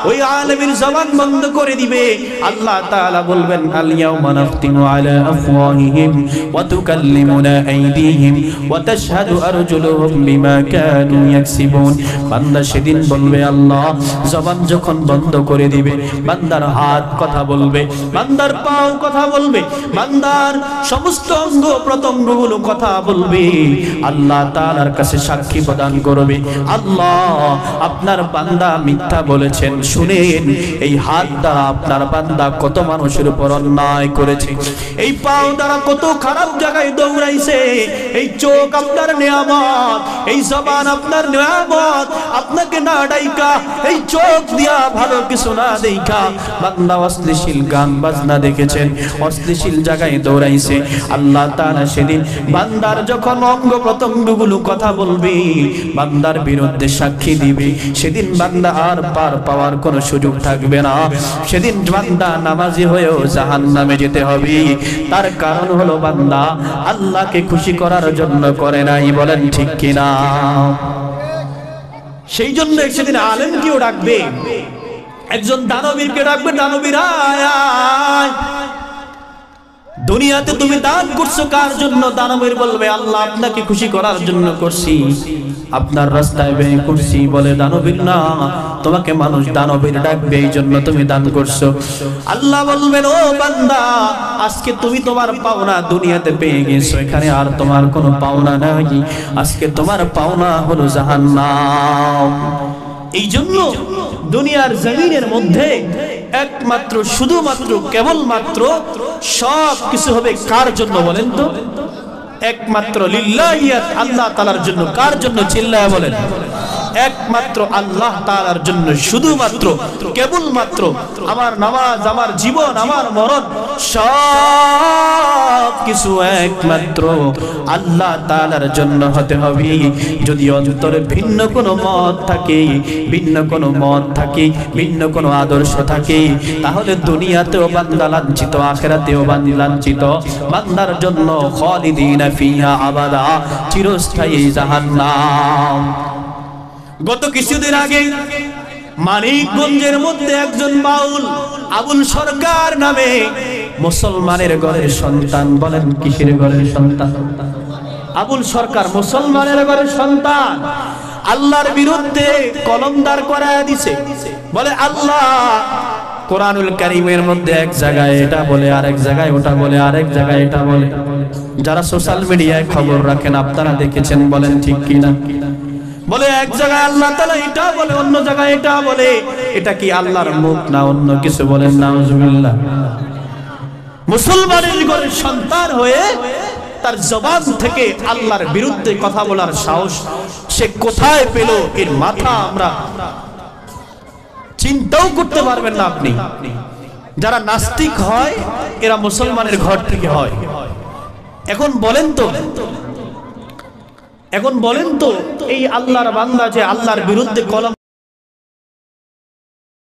ওই আলেমের জবান বন্ধ করে দিবে। আল্লাহ তাআলা বলবেন, আল ইয়াউমা নাফতিনু আলা আফওয়াহিহিম ওয়া তুকাল্লিমুনা আইদিহিম ওয়া তাশহাদু আরজুলুহুম বিমা কানু ইয়াকসিবুন। বান্দা সেদিন বলবে, আল্লাহ জবান যখন বন্ধ করে দিবে, বান্দার হাত কথা বলবে, বান্দার পাও কথা বলবে, বান্দার সমস্ত অঙ্গ প্রত্যঙ্গগুলো কথা বলবে। আল্লাহ তাআলার কাছে সাক্ষী প্রদান করবে, আল্লাহ আপনার বান্দা মিথ্যা বলেছেন, শুনেন এই হাত দ্বারা আপনার বান্দা কত মানুষের উপর অন্যায় করেছে, এই পাও দ্বারা কত খারাপ জায়গায় দৌড়াইছে, এই চোখ আপনার নিয়ামত, এই জবান আপনার নিয়ামত, আপনাকে না ডাইকা এই চোখ দিয়া ভালো কিছু না দেখা বান্দা অশ্লীল গান বাজনা দেখেছেন, অশ্লীল জায়গায় দৌড়াইছে। আল্লাহ তাআলা সেদিন বান্দার যখন অঙ্গ প্রত্যঙ্গগুলো কথা বলবে, বান্দার বিরুদ্ধে সাক্ষী দিবে, সেদিন বান্দা আর পার পাওয়ার কোনো সুযোগ থাকবে না। সেদিন বান্দা নামাজি হয়েও জাহান্নামে যেতে হবে। তার কারণ হলো বান্দা আল্লাহকে খুশি করার জন্য করে নাই। বলেন ঠিক কিনা? সেই জন্য সেদিন আলেমকেও ডাকবে, একজন দানবীরকে ডাকবে, দানবীর আয় আয়, দুনিয়াতে তুমি দান করছো কার জন্য? দানবীর বলবে, আল্লাহ আপনাকে খুশি করার জন্য করছি, আপনার রাস্তায় ব্যয় করছি। বলে দানবীর, না, তোমাকে মানুষ দানবীর ডাকবে এই জন্য তুমি দান করছো। আল্লাহ বলবেন, ও বান্দা, আজকে তুমি তোমার পাওনা দুনিয়াতে পেয়ে গেছো, এখানে আর তোমার কোনো পাওনা নাই, আজকে তোমার পাওনা হলো জাহান্নাম। এই জন্য দুনিয়ার জমিনের মধ্যে একমাত্র শুধুমাত্র কেবলমাত্র সব কিছু হবে কার জন্য বলেন তো? একমাত্র লিল্লাহিয়াত, আল্লাহ তাআলার জন্য। কার জন্য? চিল্লায়া বলেন। একমাত্র আল্লাহ তাআলার জন্য, শুধুমাত্র কেবলমাত্র। আমার নামাজ, আমার জীবন, আমার মরণ সব কিছু একমাত্র আল্লাহ তাআলার জন্য হতে হবে। যদি অন্তরে ভিন্ন কোনো মত থাকে, ভিন্ন কোনো মত থাকে, ভিন্ন কোনো আদর্শ থাকে, তাহলে দুনিয়াতেও বান্দা লাঞ্ছিত, আখিরাতেও বান্দা লাঞ্ছিত। বান্দার জন্য খালিদিনা ফিহা আবাদা, চিরস্থায়ী জাহান্নাম। গত কিছুদিন আগে মানিকগঞ্জের মধ্যে একজন বাউল আবুল সরকার নামে, মুসলমানের ঘরের সন্তান। বলেন কিসের ঘরের সন্তান? আবুল সরকার মুসলমানের ঘরের সন্তান। আল্লাহর বিরুদ্ধে কলমদার করায় দিছে। বলে আল্লাহ কোরআনুল কারীমের মধ্যে এক জায়গায় এটা বলে, আরেক জায়গায় ওটা বলে, আরেক জায়গায় এটা বলে। যারা সোশ্যাল মিডিয়ায় খবর রাখেন আপনারা দেখেছেন, বলেন ঠিক কিনা? বলে এক জায়গায় আল্লাহ তাআলা এটা বলে, অন্য জায়গায় এটা বলে। এটা কি আল্লাহর মুখ না অন্য কিছু? বলেন নাউজুবিল্লাহ। মুসলমানের ঘরের সন্তান হয়ে তার জবান থেকে আল্লাহর বিরুদ্ধে কথা বলার সাহস সে কোথায় পেল? এর মাথা আমরা চিন্তাও করতে পারবেন না আপনি। যারা নাস্তিক হয় এরা মুসলমানের ঘর থেকে হয়। এখন বলেন তো এই আল্লাহর বান্দা যে আল্লাহর বিরুদ্ধে কলম